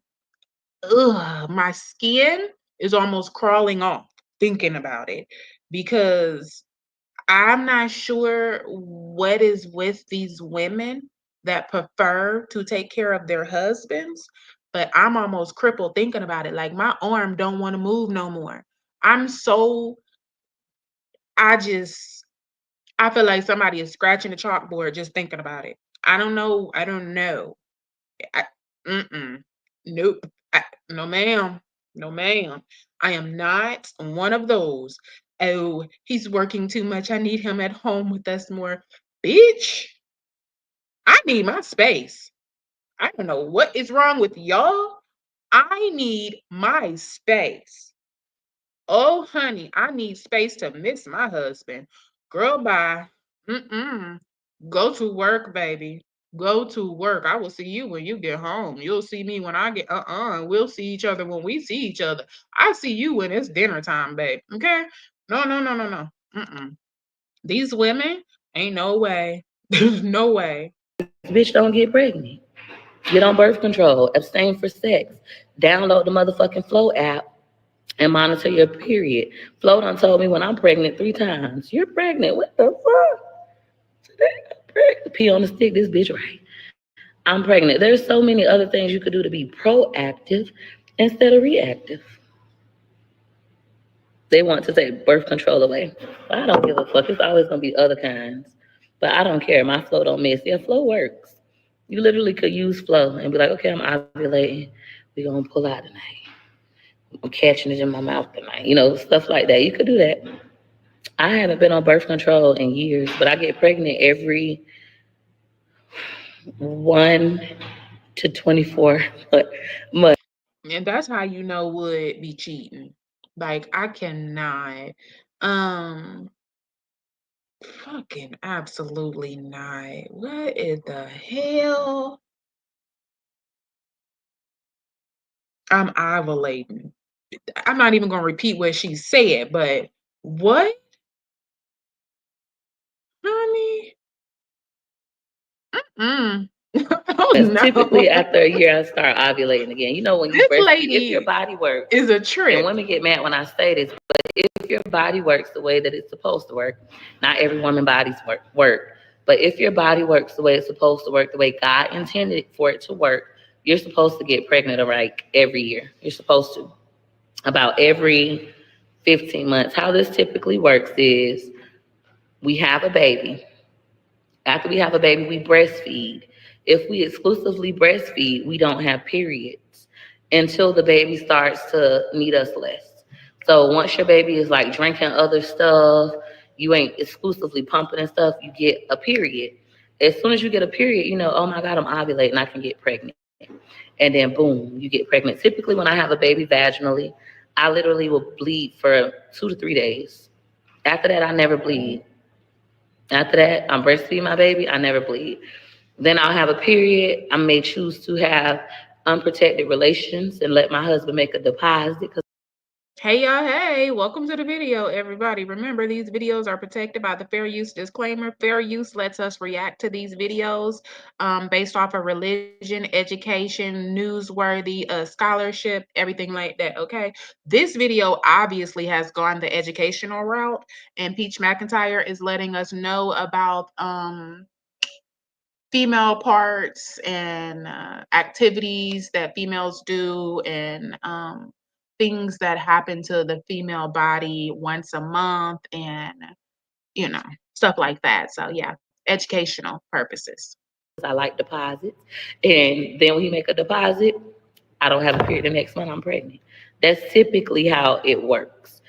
Ugh, my skin is almost crawling off thinking about it because I'm not sure what is with these women that prefer to take care of their husbands, but I'm almost crippled thinking about it. Like my arm don't want to move no more. I'm so I just I feel like somebody is scratching the chalkboard just thinking about it. I don't know. I don't know. I, mm-mm. Nope. No, ma'am. No, ma'am. I am not one of those. Oh, he's working too much. I need him at home with us more. Bitch, I need my space. I don't know what is wrong with y'all. I need my space. Oh, honey, I need space to miss my husband. Girl, bye. Mm-mm. Go to work, baby. Go to work. I will see you when you get home. You'll see me when I get We'll see each other when we see each other. I see you when it's dinner time, babe. Okay? No, no, no, no, no. Mm-mm. These women ain't no way. There's no way. Bitch, don't get pregnant. Get on birth control. Abstain for sex. Download the motherfucking Flow app and monitor your period. Flo done told me when I'm pregnant 3 times. You're pregnant. What the fuck? Pee on the stick. This bitch right. I'm pregnant. There's so many other things you could do to be proactive instead of reactive. They want to take birth control away. I don't give a fuck. It's always gonna be other kinds. But I don't care. My flow don't miss. Yeah, flow works. You literally could use flow and be like, okay, I'm ovulating. We're gonna pull out tonight. I'm catching it in my mouth tonight. Stuff like that. You could do that. I haven't been on birth control in years, but I get pregnant every 1 to 24 months. And that's how you know would be cheating. Like I cannot. Um Fucking absolutely not. What in the hell? I'm ovulating. I'm not even gonna repeat what she said, but what, honey? Mm. Oh Typically, no. after a year, I start ovulating again. When you This breastfeed, if your lady body works, is a and trip. women get mad when I say this, but if your body works the way that it's supposed to work, not every woman body's work, but if your body works the way it's supposed to work, the way God intended for it to work, you're supposed to get pregnant like every year. You're supposed to. About every 15 months. How this typically works is we have a baby. After we have a baby, we breastfeed. If we exclusively breastfeed, we don't have periods until the baby starts to need us less. So once your baby is like drinking other stuff, you ain't exclusively pumping and stuff, you get a period. As soon as you get a period, oh my God, I'm ovulating, I can get pregnant. And then boom, you get pregnant. Typically, when I have a baby vaginally, I literally will bleed for 2 to 3 days. After that, I never bleed. After that, I'm breastfeeding my baby. I never bleed. Then I'll have a period. I may choose to have unprotected relations and let my husband make a deposit because Hey y'all, hey, welcome to the video, everybody. Remember, these videos are protected by the fair use disclaimer. Fair use lets us react to these videos based off of religion, education, newsworthy, scholarship, everything like that, okay? This video obviously has gone the educational route, and Peach McIntyre is letting us know about female parts and activities that females do and things that happen to the female body once a month and you know stuff like that. So yeah, educational purposes. I like deposits. And then when you make a deposit, I don't have a period the next month, I'm pregnant. That's typically how it works.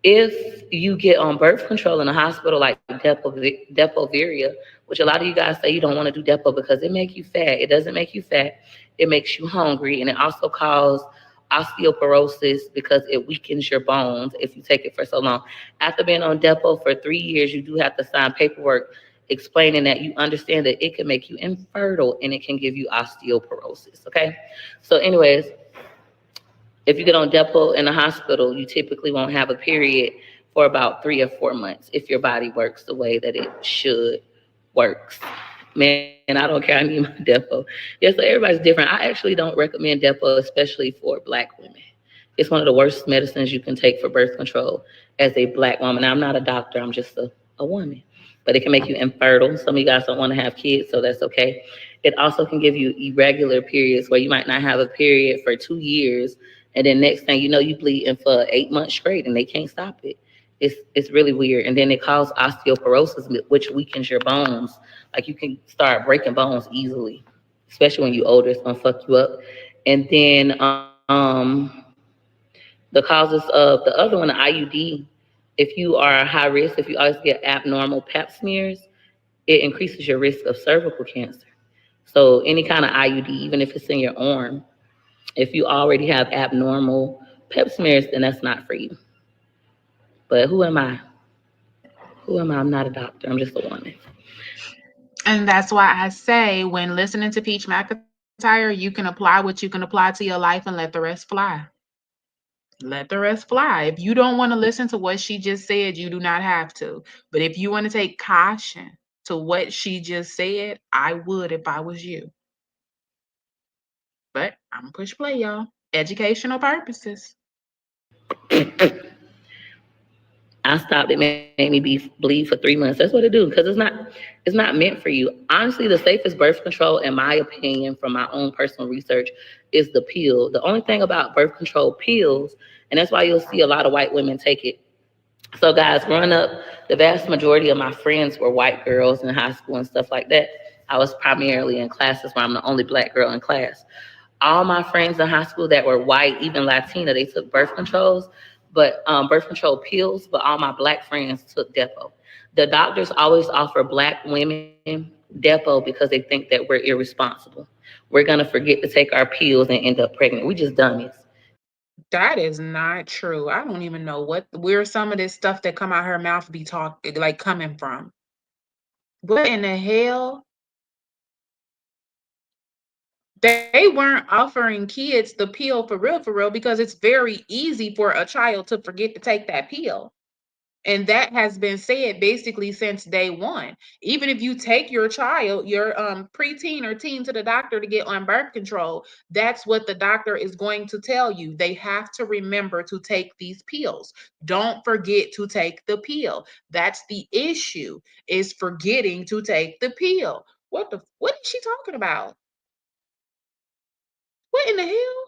If you get on birth control in a hospital like Depo-Varia, which a lot of you guys say you don't want to do Depo because it makes you fat. It doesn't make you fat. It makes you hungry, and it also causes osteoporosis because it weakens your bones if you take it for so long. After being on Depo for 3 years, you do have to sign paperwork explaining that you understand that it can make you infertile and it can give you osteoporosis. Okay, so anyways, if you get on Depo in the hospital, you typically won't have a period for about 3 or 4 months if your body works the way that it should works. Man, I don't care. I need my Depo. Yeah, so everybody's different. I actually don't recommend Depo, especially for Black women. It's one of the worst medicines you can take for birth control as a Black woman. Now, I'm not a doctor. I'm just a woman. But it can make you infertile. Some of you guys don't want to have kids, so that's okay. It also can give you irregular periods where you might not have a period for 2 years, and then next thing you know, you bleeding for 8 months straight, and they can't stop it. It's really weird, and then it causes osteoporosis, which weakens your bones. Like you can start breaking bones easily, especially when you're older. It's gonna fuck you up. And then the causes of the other one, the IUD, if you are high risk, if you always get abnormal pap smears, it increases your risk of cervical cancer. So any kind of IUD, even if it's in your arm, if you already have abnormal pap smears, then that's not for you. But who am I? Who am I? I'm not a doctor. I'm just a woman. And that's why I say when listening to Peach McIntyre, you can apply what you can apply to your life and let the rest fly. Let the rest fly. If you don't want to listen to what she just said, you do not have to. But if you want to take caution to what she just said, I would if I was you. But I'm gonna push play, y'all. Educational purposes. I stopped. It made me bleed for 3 months. That's what it do because it's not meant for you. Honestly, the safest birth control, in my opinion, from my own personal research, is the pill. The only thing about birth control pills, and that's why you'll see a lot of white women take it. So, guys, growing up, the vast majority of my friends were white girls in high school and stuff like that. I was primarily in classes where I'm the only Black girl in class. All my friends in high school that were white, even Latina, they took birth controls, but birth control pills. But all my Black friends took Depo. The doctors always offer Black women Depo because they think that we're irresponsible. We're gonna forget to take our pills and end up pregnant. We just dummies. That is not true. I don't even know where some of this stuff that come out her mouth be like coming from. What in the hell? They weren't offering kids the pill for real, because it's very easy for a child to forget to take that pill. And that has been said basically since day one. Even if you take your child, your preteen or teen to the doctor to get on birth control, that's what the doctor is going to tell you. They have to remember to take these pills. Don't forget to take the pill. That's the issue, is forgetting to take the pill. What is she talking about? What in the hell?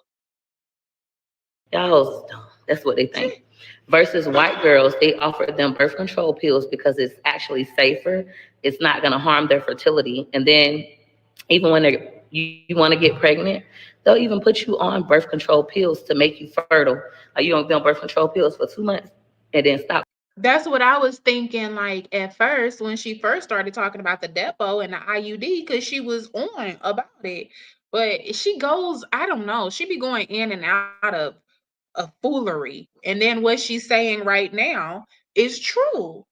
Y'all dumb. That's what they think. Versus white girls, they offer them birth control pills because it's actually safer. It's not going to harm their fertility. And then even when you want to get pregnant, they'll even put you on birth control pills to make you fertile. Like you don't be on birth control pills for 2 months and then stop. That's what I was thinking, like, at first when she first started talking about the Depo and the IUD, because she was on about it. But she goes, I don't know, she be going in and out of foolery. And then what she's saying right now is true.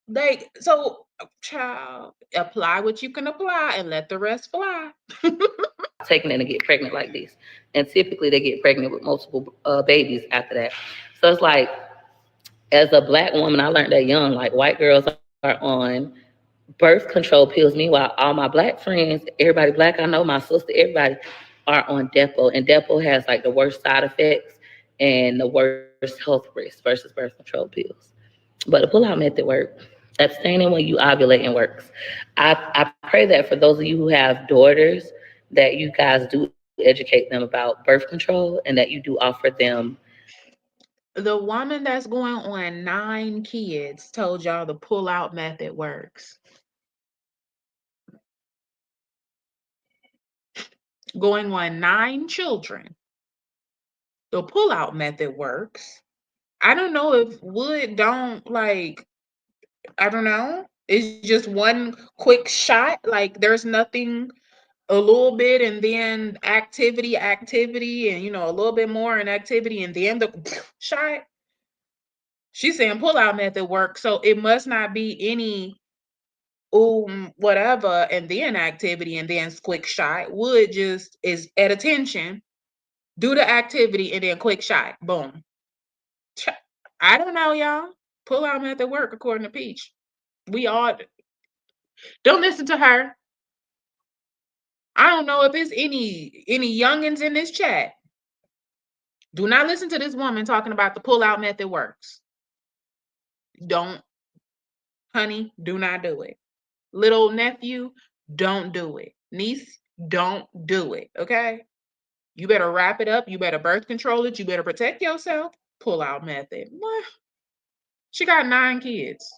Like, so Child, apply what you can apply and let the rest fly. taking it and get pregnant like this. And typically they get pregnant with multiple babies after that. So it's like, as a black woman, I learned that young, like white girls are on birth control pills. Meanwhile, all my black friends, everybody black I know, my sister, everybody are on Depo. And Depo has like the worst side effects and the worst health risks versus birth control pills. But the pull-out method works. Abstaining when you ovulating works. I pray that for those of you who have daughters, that you guys do educate them about birth control and that you do offer them. The woman that's going on 9 kids told y'all the pull-out method works. Going on 9 children, the pull-out method works. I don't know if wood don't like, I don't know. It's just one quick shot. Like there's nothing, a little bit and then activity, and a little bit more and activity and then the shot. She's saying pull-out method works. So it must not be any whatever and then activity and then quick shot. Wood just is at attention, do the activity and then quick shot. Boom. I don't know, y'all. Pull-out method work according to Peach. We all don't listen to her. I don't know if it's any youngins in this chat. Do not listen to this woman talking about the pull-out method works. Don't, honey, do not do it. Little nephew, don't do it. Niece, don't do it. Okay? You better wrap it up. You better birth control it. You better protect yourself. Pull-out method. What? She got 9 kids.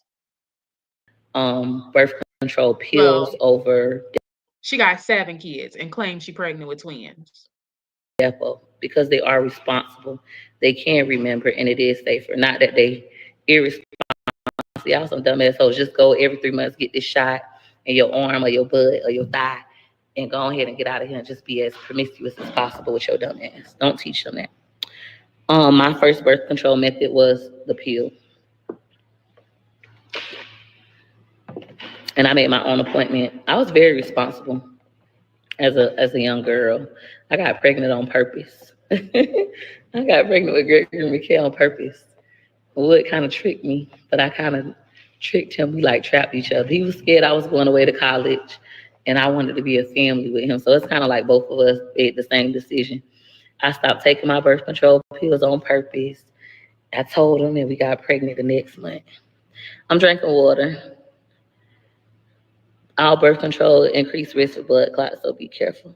Birth control pills Well, over she got 7 kids and claims she pregnant with twins. Depo because they are responsible. They can remember, and it is safer. Not that they irresponsible. Y'all some dumb assholes. Just go every 3 months, get this shot in your arm or your butt or your thigh, and go ahead and get out of here and just be as promiscuous as possible with your dumb ass. Don't teach them that. My first birth control method was the pill, and I made my own appointment. I was very responsible as a young girl. I got pregnant on purpose. I got pregnant with Gregory McKay on purpose. Wood kind of tricked me, but I kind of tricked him. We like trapped each other. He was scared I was going away to college, and I wanted to be a family with him. So it's kind of like both of us made the same decision. I stopped taking my birth control pills on purpose. I told him, and we got pregnant the next month. I'm drinking water. All birth control increase risk for blood clots, so be careful.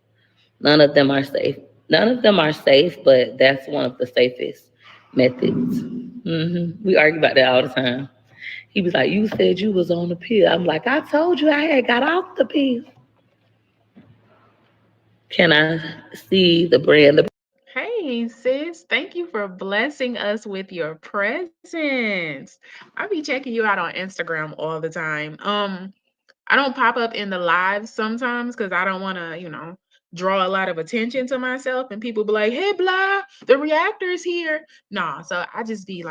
None of them are safe. None of them are safe, but that's one of the safest methods. We argue about that all the time. He was like, "You said you was on the pill." I'm like, "I told you I had got off the pill." Can I see the brand? Hey, sis. Thank you for blessing us with your presence. I'll be checking you out on Instagram all the time. I don't pop up in the lives sometimes because I don't want to, draw a lot of attention to myself and people be like, "Hey, blah, the reactor is here." No, so I just be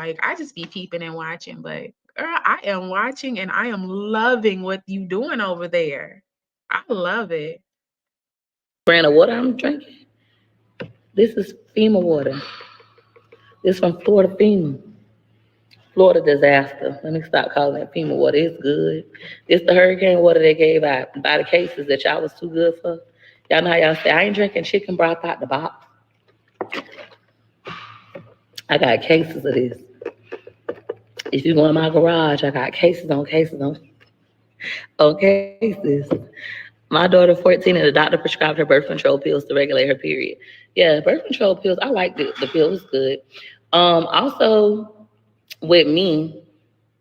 peeping and watching. But girl, I am watching and I am loving what you doing over there. I love it. Brand of water I'm drinking. This is FEMA water. This from Florida FEMA. Florida disaster. Let me stop calling it FEMA water. It's good. It's the hurricane water they gave out by the cases that y'all was too good for. Y'all know how y'all say, "I ain't drinking chicken broth out the box." I got cases of this. If you go in my garage, I got cases on cases. My daughter, 14, and the doctor prescribed her birth control pills to regulate her period. Yeah, birth control pills. I liked it. The pill was good. Also, with me,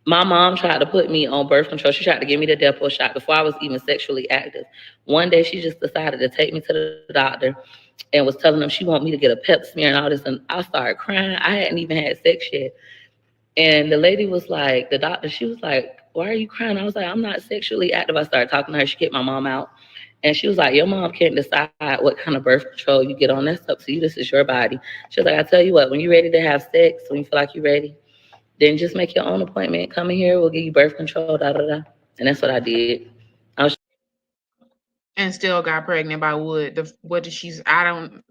my mom tried to put me on birth control. She tried to give me the Depo shot before I was even sexually active. One day, she just decided to take me to the doctor and was telling them she wanted me to get a pep smear and all this. And I started crying. I hadn't even had sex yet. And the lady was like, the doctor, she was like, "Why are you crying?" I was like, "I'm not sexually active." I started talking to her. She kicked my mom out. And she was like, "Your mom can't decide what kind of birth control you get on. That's up to you. This is your body." She was like, "I tell you what, when you're ready to have sex, when you feel like you're ready, then just make your own appointment. Come in here. We'll give you birth control, da, da, da." And that's what I did. I was And still got pregnant by Wood. What did she's? I don't.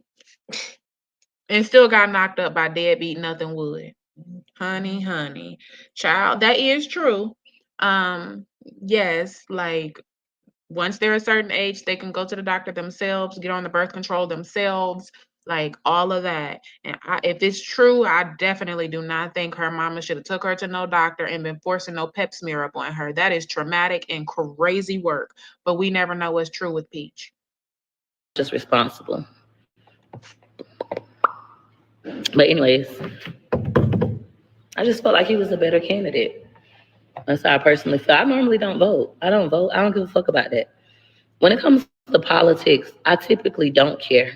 And still got knocked up by deadbeat nothing Wood. Honey, child. That is true. Yes, like once they're a certain age, they can go to the doctor themselves, get on the birth control themselves, like all of that. And if it's true, I definitely do not think her mama should have took her to no doctor and been forcing no pep smear up on her. That is traumatic and crazy work. But we never know what's true with Peach. just responsible. But anyways, I just felt like he was a better candidate. That's how I personally feel. I normally don't vote. I don't vote. I don't give a fuck about that. When it comes to politics, I typically don't care.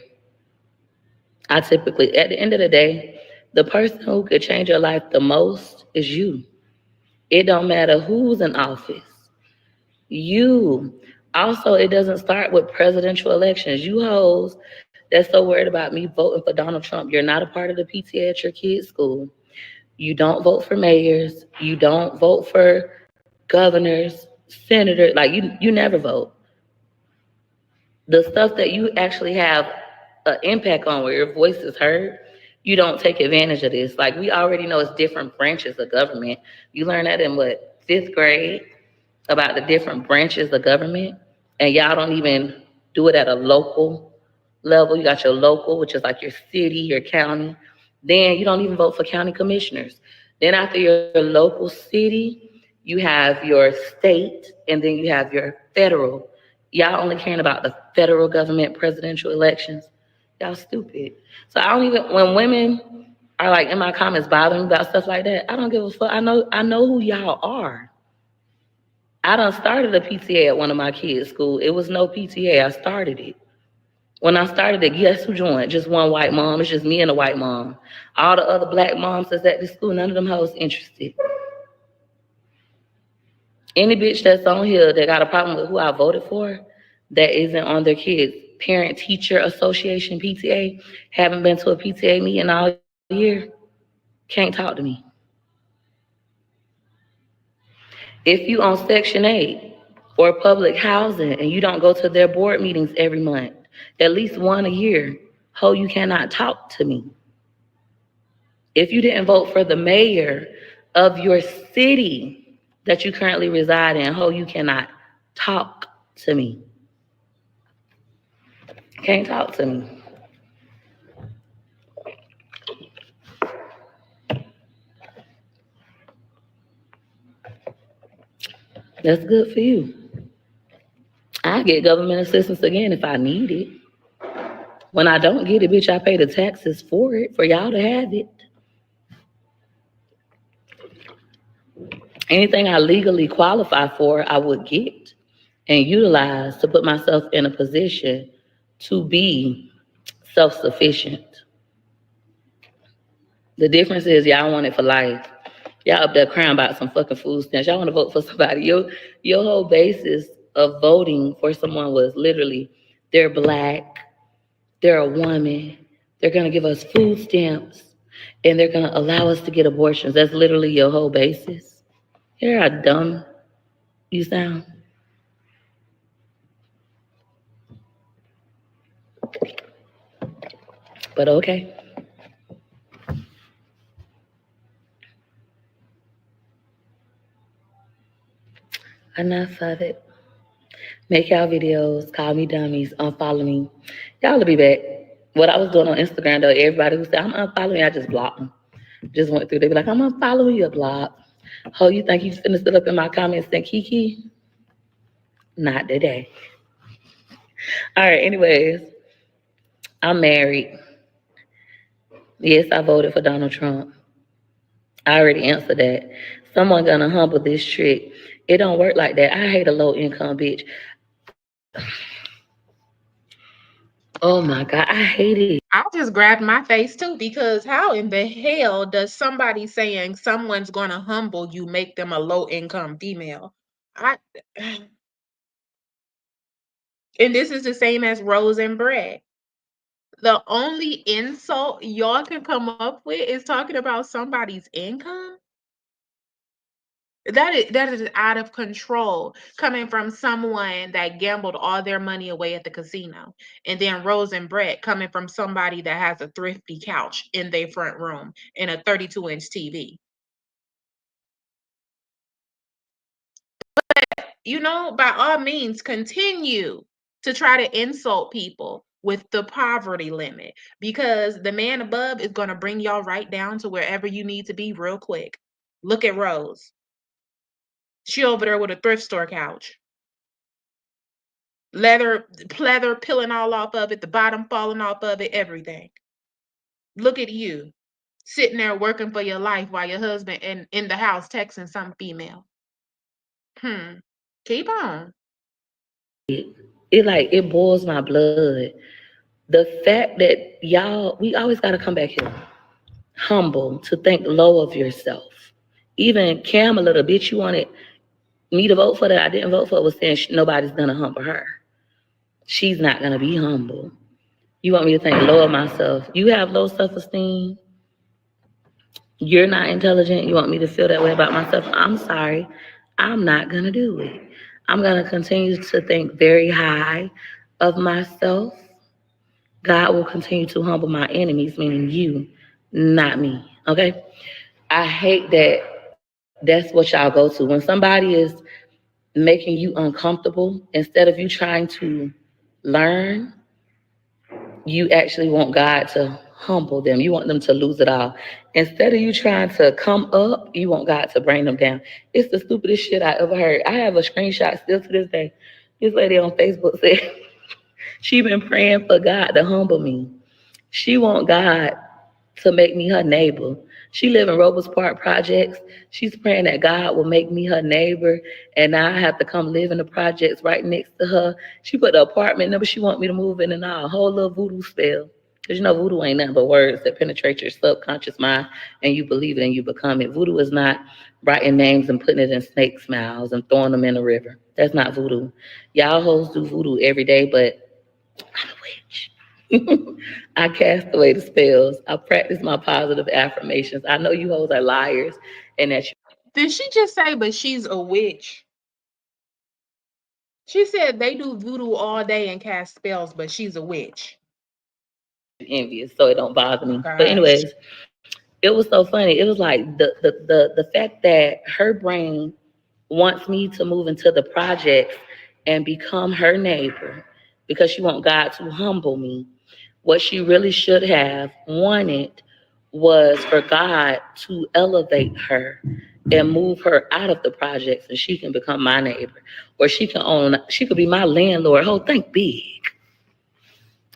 At the end of the day, the person who could change your life the most is you. It don't matter who's in office. You. Also, it doesn't start with presidential elections. You hoes that's so worried about me voting for Donald Trump, you're not a part of the PTA at your kid's school. You don't vote for mayors. You don't vote for governors, senators. Like you never vote. The stuff that you actually have an impact on where your voice is heard, you don't take advantage of this. Like we already know it's different branches of government. You learn that in what, fifth grade about the different branches of government, and y'all don't even do it at a local level. You got your local, which is like your city, your county. Then you don't even vote for county commissioners. Then after your local city, you have your state, and then you have your federal. Y'all only caring about the federal government presidential elections. Y'all stupid. So I don't even when women are like in my comments bothering me about stuff like that, I don't give a fuck. I know who y'all are. I done started a PTA at one of my kids' school. It was no PTA. I started it. When I started it, guess who joined? Just one white mom. It's just me and a white mom. All the other black moms that's at the school, none of them hoes interested. Any bitch that's on here that got a problem with who I voted for, that isn't on their kids' parent teacher association PTA, haven't been to a PTA meeting all year, can't talk to me. If you on Section 8 or public housing and you don't go to their board meetings every month, at least one a year, ho, you cannot talk to me. If you didn't vote for the mayor of your city that you currently reside in, ho, you cannot talk to me. Can't talk to me. That's good for you. I get government assistance again if I need it. When I don't get it, bitch, I pay the taxes for it, for y'all to have it. Anything I legally qualify for, I would get and utilize to put myself in a position to be self-sufficient. The difference is y'all want it for life. Y'all up there crying about some fucking food stamps. Y'all want to vote for somebody. Your whole basis of voting for someone was literally they're black, they're a woman, they're gonna give us food stamps, and they're gonna allow us to get abortions. That's literally your whole basis. Hear how dumb you sound. But okay. Enough of it. Make y'all videos, call me dummies, unfollow me. Y'all will be back. What I was doing on Instagram though, everybody who said I'm unfollowing, I just blocked them. Just went through. They be like, I'm unfollowing you, block. Oh, you think you finna sit up in my comments and Kiki? Not today. All right. Anyways, I'm married. Yes, I voted for Donald Trump. I already answered that. Someone gonna humble this trick. It don't work like that. I hate a low income bitch. Oh my God, I hate it. I just grabbed my face too because how in the hell does somebody saying someone's going to humble you make them a low income female? I and this is the same as Rose and Brett. The only insult y'all can come up with is talking about somebody's income. That is out of control, coming from someone that gambled all their money away at the casino, and then Rose and Brett coming from somebody that has a thrifty couch in their front room and a 32-inch TV. By all means, continue to try to insult people with the poverty limit, because the man above is going to bring y'all right down to wherever you need to be real quick. Look at Rose. She over there with a thrift store couch. Leather, pleather peeling all off of it, the bottom falling off of it, everything. Look at you sitting there working for your life while your husband in the house texting some female. Keep on. It boils my blood. The fact that y'all, we always got to come back here humble, to think low of yourself. Even Kamala, the bitch you wanted me to vote for that I didn't vote for, was saying nobody's gonna humble her. She's not gonna be humble. You want me to think low of myself? You have low self-esteem. You're not intelligent. You want me to feel that way about myself? I'm sorry. I'm not gonna do it. I'm gonna continue to think very high of myself. God will continue to humble my enemies, meaning you, not me. Okay? I hate that that's what y'all go to. When somebody is making you uncomfortable, instead of you trying to learn, you actually want God to humble them. You want them to lose it all. Instead of you trying to come up, you want God to bring them down. It's the stupidest shit I ever heard. I have a screenshot still to this day. This lady on Facebook said she been praying for God to humble me. She want God to make me her neighbor. She live in Robles Park projects. She's praying that God will make me her neighbor, and I have to come live in the projects right next to her. She put the apartment number she want me to move in, and all a whole little voodoo spell. Because voodoo ain't nothing but words that penetrate your subconscious mind, and you believe it and you become it. Voodoo is not writing names and putting it in snakes' mouths and throwing them in the river. That's not voodoo. Y'all hoes do voodoo every day, but I'm a witch. I cast away the spells. I practice my positive affirmations. I know you hoes are liars and that Did she just say, but she's a witch? She said they do voodoo all day and cast spells, but she's a witch. you're envious, so it don't bother Oh me. But gosh. anyways, it was so funny. It was like the fact that her brain wants me to move into the projects and become her neighbor because she want God to humble me. What she really should have wanted was for God to elevate her and move her out of the projects, and she can become my neighbor. Or she could be my landlord. Oh, think big.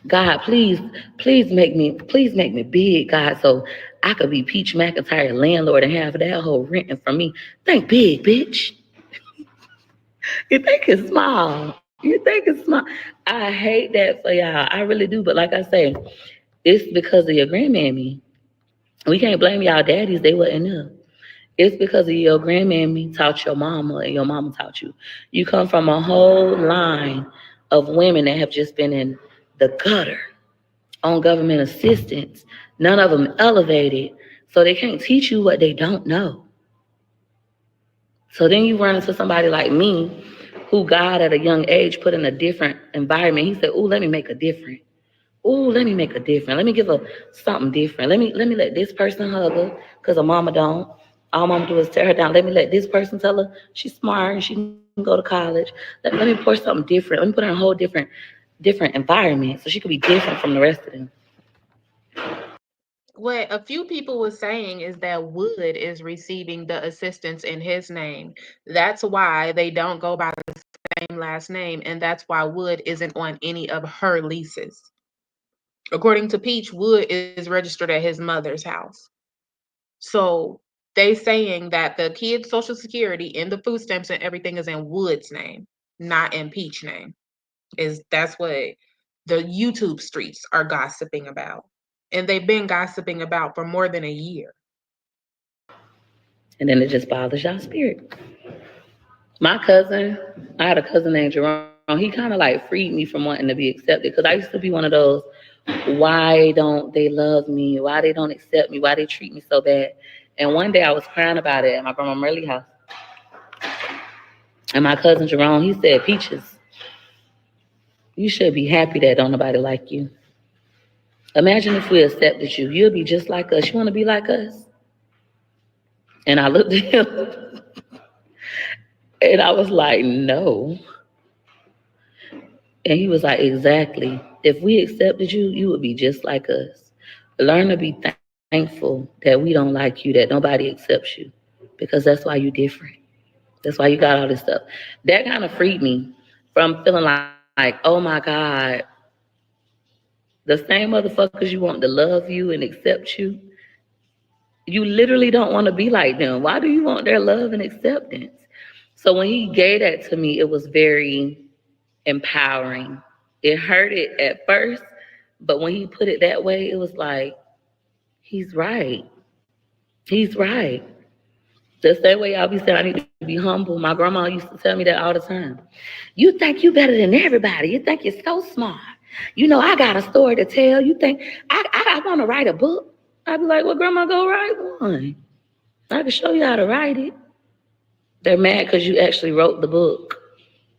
God, please make me big, God, so I could be Peach McIntyre landlord and have that whole renting from me. Think big, bitch. You think it's small. You think it's small. I hate that for y'all. I really do. But like I say, it's because of your grandmammy. We can't blame y'all daddies. They wasn't there. It's because of your grandmammy taught your mama and your mama taught you. You come from a whole line of women that have just been in the gutter on government assistance. None of them elevated. So they can't teach you what they don't know. So then you run into somebody like me, who God at a young age put in a different environment. He said, "Ooh, let me make a difference. Ooh, let me make a difference. Let me give her something different. Let me let this person hug her, because her mama don't. All mama do is tear her down. Let me let this person tell her she's smart and she can go to college. Let me pour something different. Let me put her in a whole different environment so she could be different from the rest of them." What a few people was saying is that Wood is receiving the assistance in his name. That's why they don't go by the same last name, and that's why Wood isn't on any of her leases. According to Peach, Wood is registered at his mother's house. So they saying that the kid's social security and the food stamps and everything is in Wood's name, not in Peach name. That's what the YouTube streets are gossiping about. And they've been gossiping about for more than a year. And then it just bothers y'all spirit. My cousin, I had a cousin named Jerome. He kind of like freed me from wanting to be accepted, because I used to be one of those, why don't they love me? Why they don't accept me? Why they treat me so bad? And one day I was crying about it at my grandma Merle house. And my cousin Jerome, he said, Peaches, you should be happy that don't nobody like you. Imagine if we accepted you. You'll be just like us. You want to be like us? And I looked at him and I was like, no. And he was like, exactly. If we accepted you, you would be just like us. Learn to be thankful that we don't like you, that nobody accepts you, because that's why you're different. That's why you got all this stuff. That kind of freed me from feeling like, oh my God, the same motherfuckers you want to love you and accept you, you literally don't want to be like them. Why do you want their love and acceptance? So when he gave that to me, it was very empowering. It hurted at first, but when he put it that way, it was like, he's right. He's right. The same way y'all be saying I need to be humble. My grandma used to tell me that all the time. You think you better than everybody. You think you're so smart. You know, I got a story to tell. You think I want to write a book. I'd be like, well, grandma, go write one. I can show you how to write it. They're mad because you actually wrote the book.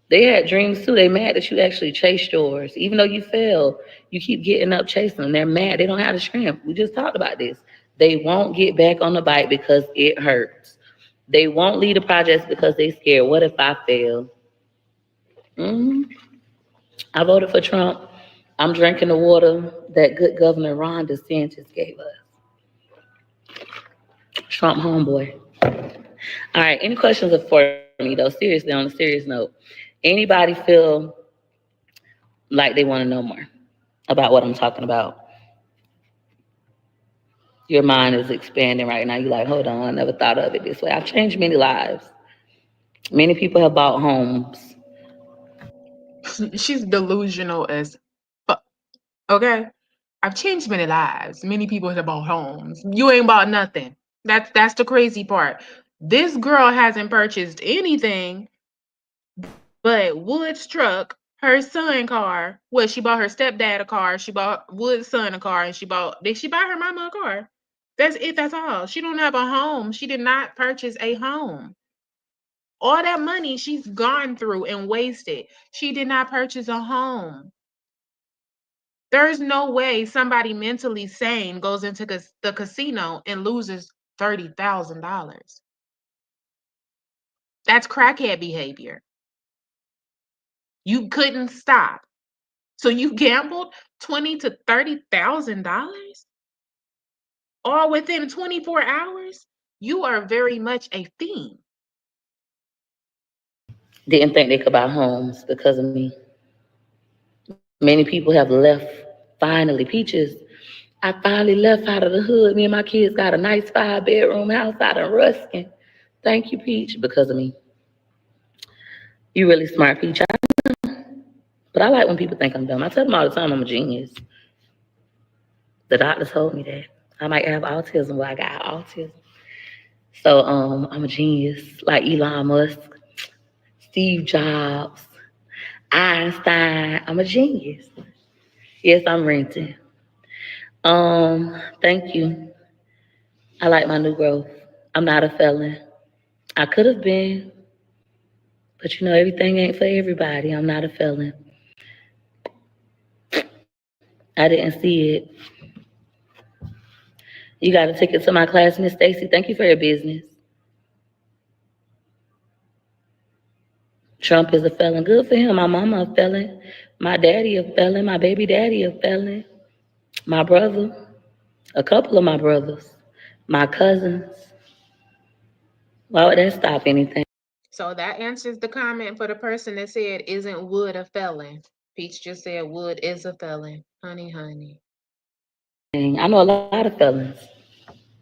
They had dreams too. They mad that you actually chased yours. Even though you failed, you keep getting up chasing them. They're mad. They don't have the strength. We just talked about this. They won't get back on the bike because it hurts. They won't lead the projects because they scared. What if I fail? hmm I voted for Trump. I'm drinking the water that good Governor Ron DeSantis gave us. Trump homeboy. All right. Any questions for me though? Seriously, on a serious note, anybody feel like they want to know more about what I'm talking about? Your mind is expanding right now. You're like, hold on, I never thought of it this way. I've changed many lives. Many people have bought homes. She's delusional as fuck. Okay? I've changed many lives. Many people have bought homes. You ain't bought nothing. That's the crazy part. This girl hasn't purchased anything but Wood's truck, her son car. What, she bought her stepdad a car, she bought Wood's son a car, and did she buy her mama a car? That's it, that's all. She don't have a home. She did not purchase a home. All that money she's gone through and wasted. She did not purchase a home. There's no way somebody mentally sane goes into the casino and loses $30,000. That's crackhead behavior. You couldn't stop. So you gambled 20 to $30,000 all within 24 hours? You are very much a fiend. Didn't think they could buy homes because of me. Many people have left finally. Peaches, I finally left out of the hood. Me and my kids got a nice 5-bedroom house out in Ruskin. Thank you, Peach, because of me. You really smart, Peach. But I like when people think I'm dumb. I tell them all the time I'm a genius. The doctors told me that. I might have autism. Well, I got autism. So I'm a genius, like Elon Musk, Steve Jobs, Einstein. I'm a genius. Yes, I'm renting. Thank you. I like my new growth. I'm not a felon. I could have been, but you know everything ain't for everybody. I'm not a felon. I didn't see it. You got a ticket to my class, Miss Stacy. Thank you for your business. Trump is a felon. Good for him. My mama a felon. My daddy a felon. My baby daddy a felon. My brother. A couple of my brothers. My cousins. Why would that stop anything? So that answers the comment for the person that said, isn't Wood a felon? Peach just said Wood is a felon. Honey, honey. I know a lot of felons.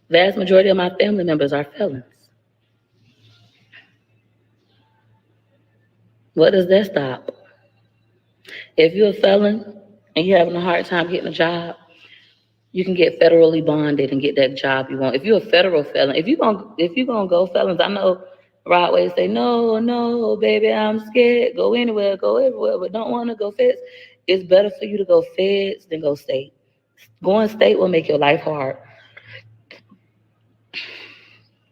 Vast majority of my family members are felons. What does that stop? If you're a felon and you're having a hard time getting a job, you can get federally bonded and get that job you want. If you're a federal felon, if you're gonna go felons, I know Rod Wave say, no, no, baby, I'm scared. Go anywhere, go everywhere, but don't want to go feds. It's better for you to go feds than go state. Going state will make your life hard.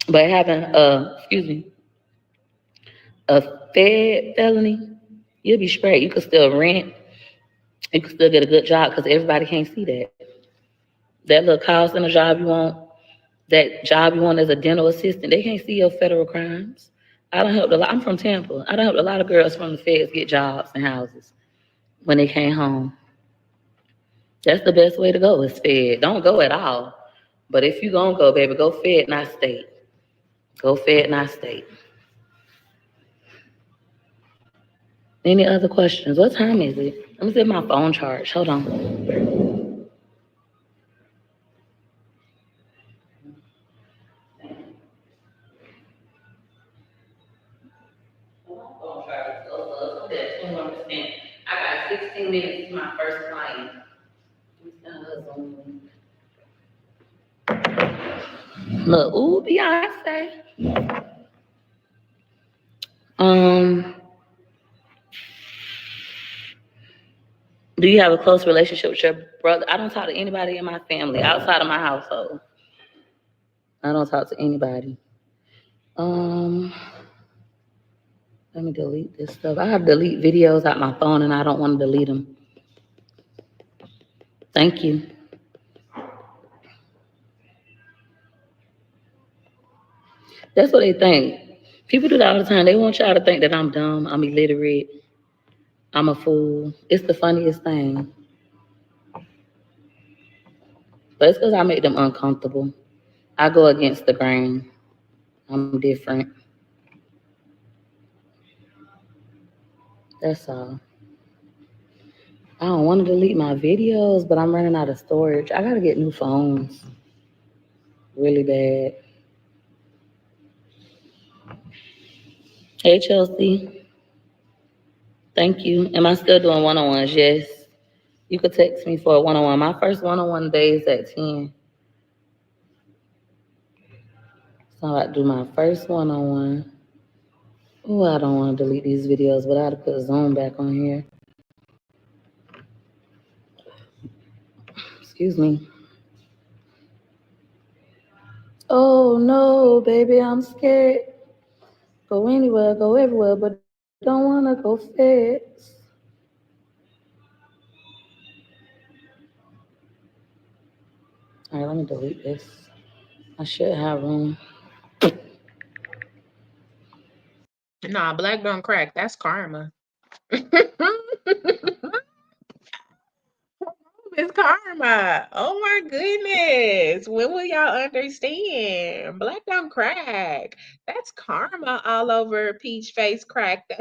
But having excuse me, a Fed felony, you'll be straight. You could still rent. You could still get a good job because everybody can't see that. That little call center job you want, that job you want as a dental assistant, they can't see your federal crimes. I don't help a lot. I'm from Tampa. I don't help a lot of girls from the feds get jobs and houses when they came home. That's the best way to go is Fed. Don't go at all. But if you gonna go, baby, go Fed, not state. Go Fed, not state. Any other questions? What time is it? Let me see if my phone charged. Hold on. I got 16 minutes to my first client. Look, ooh, Beyonce. Um, do you have a close relationship with your brother? I don't talk to anybody in my family outside of my household. I don't talk to anybody. Um, Let me delete this stuff. I have to delete videos out my phone and I don't want to delete them. Thank you. That's what they think. People do that all the time. They want y'all to think that I'm dumb, I'm illiterate, I'm a fool. It's the funniest thing. But it's because I make them uncomfortable. I go against the grain. I'm different. That's all. I don't want to delete my videos, but I'm running out of storage. I gotta get new phones. Really bad. Hey Chelsea. Thank you. Am I still doing one-on-ones? Yes. You could text me for a one-on-one. My first one-on-one day is at 10. So I do my first one-on-one. Oh, I don't want to delete these videos, but I had to put Zoom back on here. Excuse me. Oh no, baby, I'm scared. Go anywhere, go everywhere, but don't want to go fast. All right, let me delete this. I should have room. Nah, black don't crack. That's karma. It's karma. Oh my goodness. When will y'all understand? Black don't crack. That's karma all over Peach face cracked.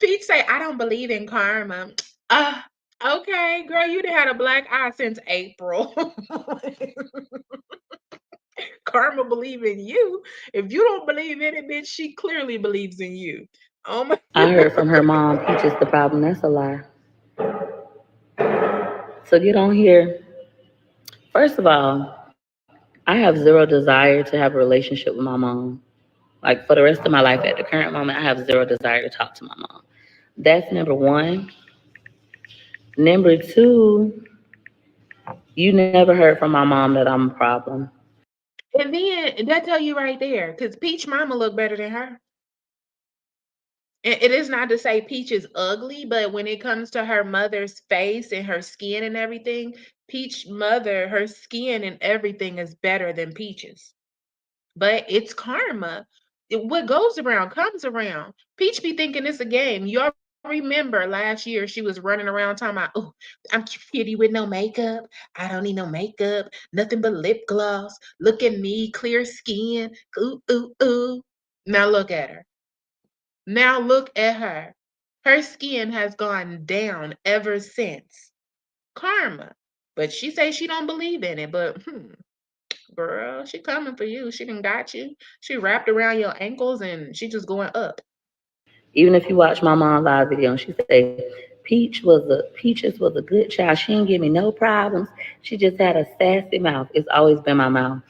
Peach say, I don't believe in karma. Okay, girl, you done had a black eye since April. Karma believe in you. If you don't believe in it, bitch, she clearly believes in you. Oh my. I heard from her mom, Peach is the problem. That's a lie. So get on here. First of all, I have zero desire to have a relationship with my mom. Like for the rest of my life, at the current moment, I have zero desire to talk to my mom. That's number one. Number two, you never heard from my mom that I'm a problem. And then that tell you right there, because Peach mama look better than her. It is not to say Peach is ugly, but when it comes to her mother's face and her skin and everything, Peach mother, her skin and everything is better than Peach's. But it's karma. What goes around comes around. Peach be thinking it's a game. Y'all remember last year she was running around talking about, oh, I'm pretty with no makeup. I don't need no makeup. Nothing but lip gloss. Look at me, clear skin. Ooh, ooh, ooh. Now look at her. Now look at her. Her skin has gone down ever since. Karma. But she say she don't believe in it. But girl, she coming for you. She done got you. She wrapped around your ankles and she just going up. Even if you watch my mom live video and she say, Peaches was a good child. She didn't give me no problems. She just had a sassy mouth. It's always been my mouth.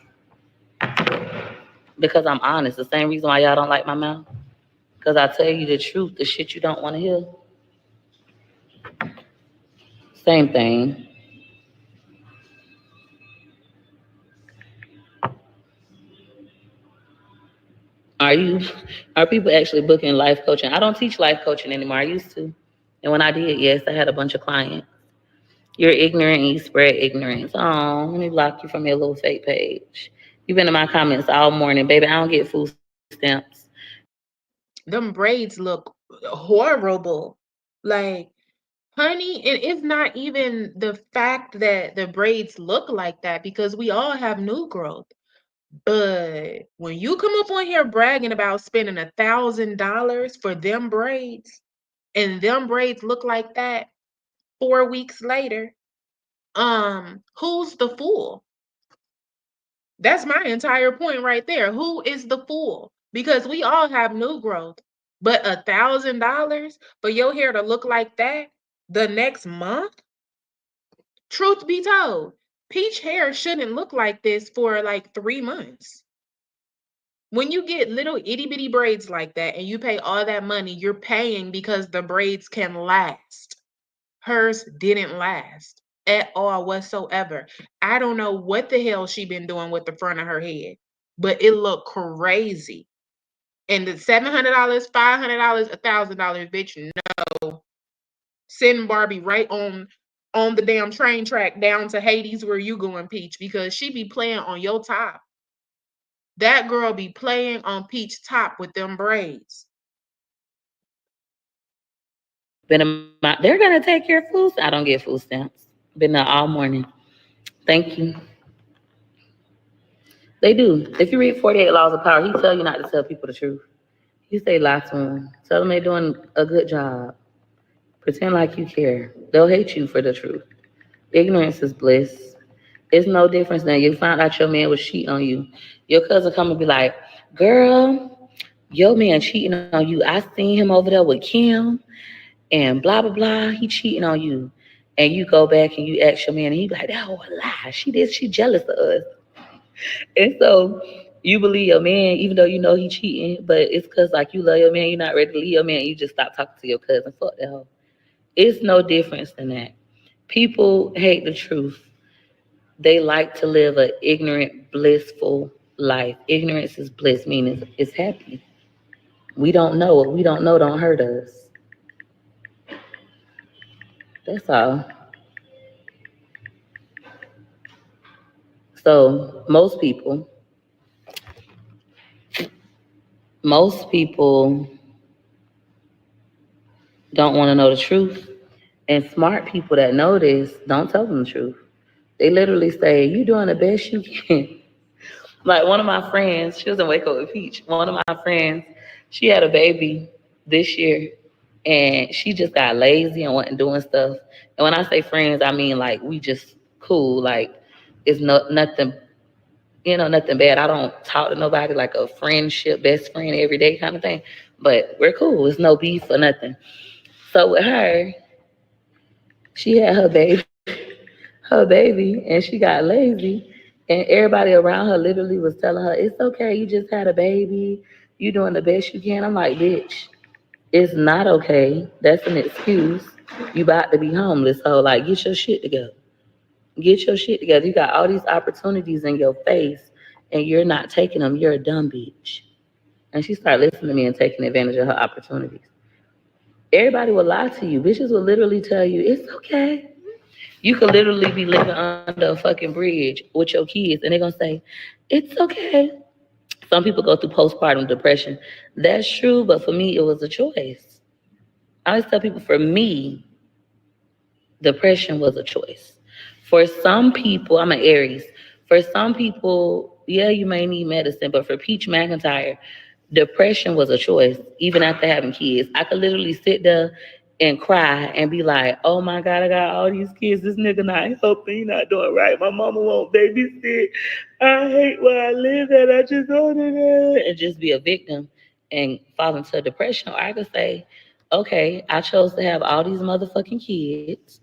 Because I'm honest. The same reason why y'all don't like my mouth. Because I tell you the truth, the shit you don't want to hear. Same thing. Are you are people actually booking life coaching? I don't teach life coaching anymore. I used to. And when I did, yes, I had a bunch of clients. You're ignorant and you spread ignorance. Oh, let me block you from your little fake page. You've been in my comments all morning, baby. I don't get food stamps. Them braids look horrible. Like, honey, and it's not even the fact that the braids look like that because we all have new growth. But when you come up on here bragging about spending $1,000 for them braids and them braids look like that 4 weeks later, who's the fool? That's my entire point right there. Who is the fool? Because we all have new growth, but $1,000 for your hair to look like that the next month? Truth be told, peach hair shouldn't look like this for like 3 months. When you get little itty bitty braids like that and you pay all that money, you're paying because the braids can last. Hers didn't last at all whatsoever. I don't know what the hell she been doing with the front of her head, but it looked crazy. And the $700, $500, $1,000, bitch, no. Send Barbie right on the damn train track down to Hades where you going, Peach, because she be playing on your top. That girl be playing on Peach top with them braids. They're gonna take your food. I don't get food stamps. Been there all morning. Thank you. They do. If you read 48 Laws of Power, he tell you not to tell people the truth. You say lie to them. Tell them they're doing a good job. Pretend like you care. They'll hate you for the truth. Ignorance is bliss. It's no difference than you found out your man was cheating on you. Your cousin come and be like, girl, your man cheating on you. I seen him over there with Kim and blah, blah, blah. He cheating on you. And you go back and you ask your man and he be like, that was a lie. She jealous of us. And so you believe your man, even though you know he cheating, but it's because like you love your man, you're not ready to leave your man, you just stop talking to your cousin. Fuck that hoe. It's no difference than that. People hate the truth. They like to live an ignorant, blissful life. Ignorance is bliss, meaning it's happy. We don't know. What we don't know don't hurt us. That's all. So most people don't want to know the truth. And smart people that know this don't tell them the truth. They literally say, you doing the best you can. Like one of my friends, she was in Waco with Peach. One of my friends, she had a baby this year and she just got lazy and wasn't doing stuff. And when I say friends, I mean like we just cool. Like it's nothing, nothing bad. I don't talk to nobody like a friendship, best friend every day kind of thing. But we're cool. It's no beef or nothing. So with her, she had her baby, and she got lazy. And everybody around her literally was telling her, it's okay, you just had a baby. You doing the best you can. I'm like, bitch, it's not okay. That's an excuse. You about to be homeless. So like get your shit together. Get your shit together. You got all these opportunities in your face and you're not taking them. You're a dumb bitch. And she started listening to me and taking advantage of her opportunities. Everybody will lie to you. Bitches will literally tell you, it's okay. You could literally be living under a fucking bridge with your kids and they're gonna say, it's okay. Some people go through postpartum depression. That's true, but for me, it was a choice. I always tell people, for me, depression was a choice. For some people, I'm an Aries. For some people, yeah, you may need medicine, but for Peach McIntyre, depression was a choice, even after having kids. I could literally sit there and cry and be like, oh my God, I got all these kids. This nigga not helping. He not doing right. My mama won't babysit. I hate where I live at. I just don't do that. And just be a victim and fall into depression. Or I could say, okay, I chose to have all these motherfucking kids.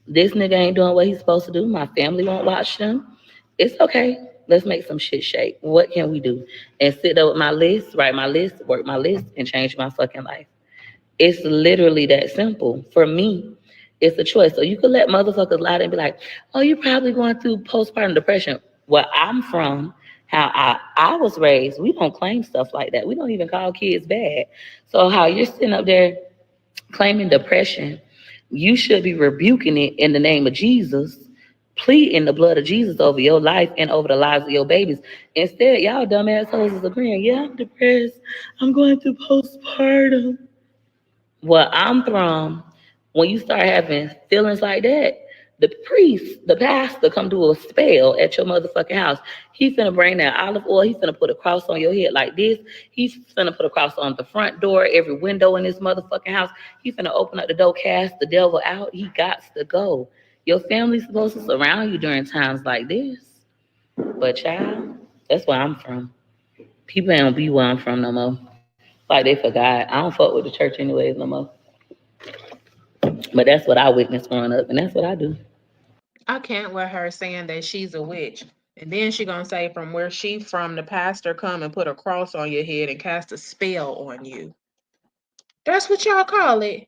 This nigga ain't doing what he's supposed to do. My family won't watch them. It's okay. Let's make some shit shake. What can we do? And sit there with my list, write my list, work my list, and change my fucking life. It's literally that simple. For me, it's a choice. So you could let motherfuckers lie and be like, oh, you're probably going through postpartum depression. Where I'm from, how I was raised, we don't claim stuff like that. We don't even call kids bad. So how you're sitting up there claiming depression, you should be rebuking it in the name of Jesus, pleading the blood of Jesus over your life and over the lives of your babies. Instead, y'all dumb assholes is agreeing, yeah, I'm depressed. I'm going through postpartum. Where I'm from, when you start having feelings like that, the priest, the pastor, come do a spell at your motherfucking house. He's finna bring that olive oil. He's finna put a cross on your head like this. He's finna put a cross on the front door, every window in this motherfucking house. He's finna open up the door, cast the devil out. He got to go. Your family's supposed to surround you during times like this. But child, that's where I'm from. People ain't be where I'm from no more. Like they forgot. I don't fuck with the church anyways no more. But that's what I witnessed growing up, and that's what I do. I can't let her saying that she's a witch. And then she gonna say from where she from, the pastor come and put a cross on your head and cast a spell on you. That's what y'all call it.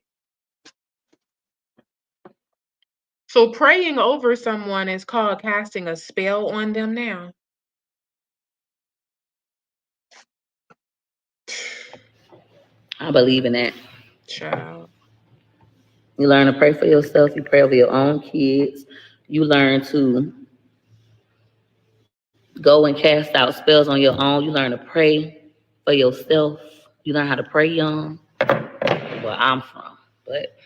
So praying over someone is called casting a spell on them now. I believe in that. Child. You learn to pray for yourself. You pray over your own kids. You learn to go and cast out spells on your own. You learn to pray for yourself. You learn how to pray young. Where I'm from, but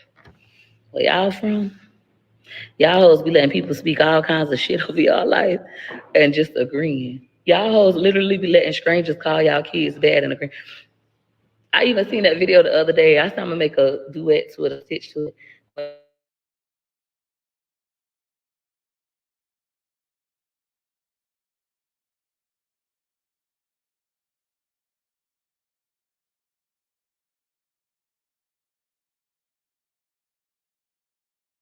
where y'all from? Y'all hoes be letting people speak all kinds of shit over y'all life and just agreeing. Y'all hoes literally be letting strangers call y'all kids bad and agreeing. I even seen that video the other day. I said I'm gonna make a duet to it, a stitch to it. But y'all hoes be letting strangers call y'all kids bad and agreeing. Y'all hoes be letting strangers call y'all kids bad and agreeing. Y'all hoes be letting strangers call y'all kids bad and agreeing.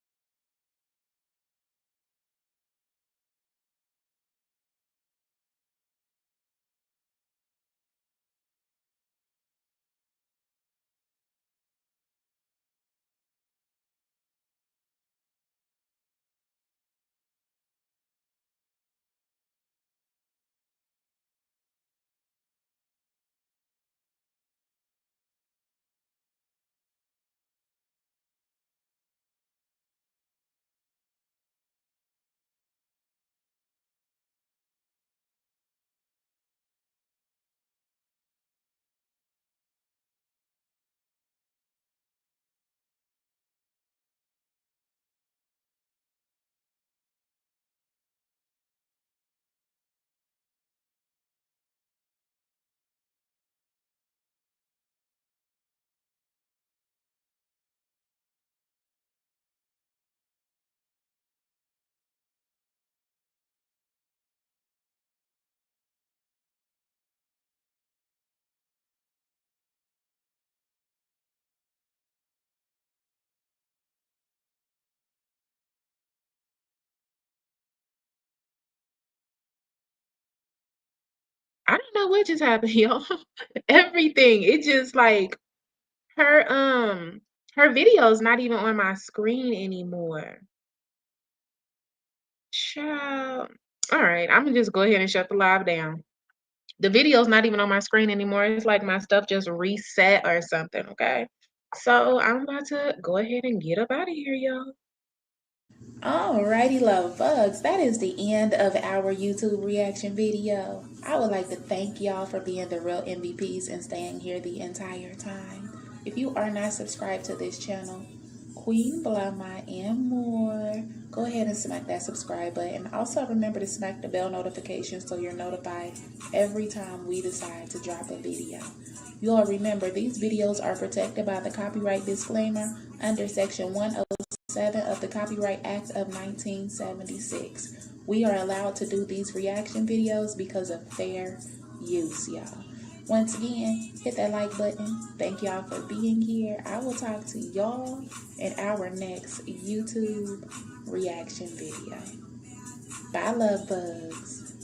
Y'all hoes be letting strangers call y'all kids bad and agreeing. I don't know what just happened, y'all. Everything. It just like her video is not even on my screen anymore. Child. All right, I'm gonna just go ahead and shut the live down. The video's not even on my screen anymore. It's like my stuff just reset or something, okay? So I'm about to go ahead and get up out of here, y'all. Alrighty, love bugs. That is the end of our YouTube reaction video. I would like to thank y'all for being the real MVPs and staying here the entire time. If you are not subscribed to this channel, Queen Blahma and more, go ahead and smack that subscribe button. Also remember to smack the bell notification so you're notified every time we decide to drop a video. You all remember these videos are protected by the copyright disclaimer under section 107 of the Copyright Act of 1976. We are allowed to do these reaction videos because of fair use, y'all. Once again, hit that like button. Thank y'all for being here. I will talk to y'all in our next YouTube reaction video. Bye, love bugs.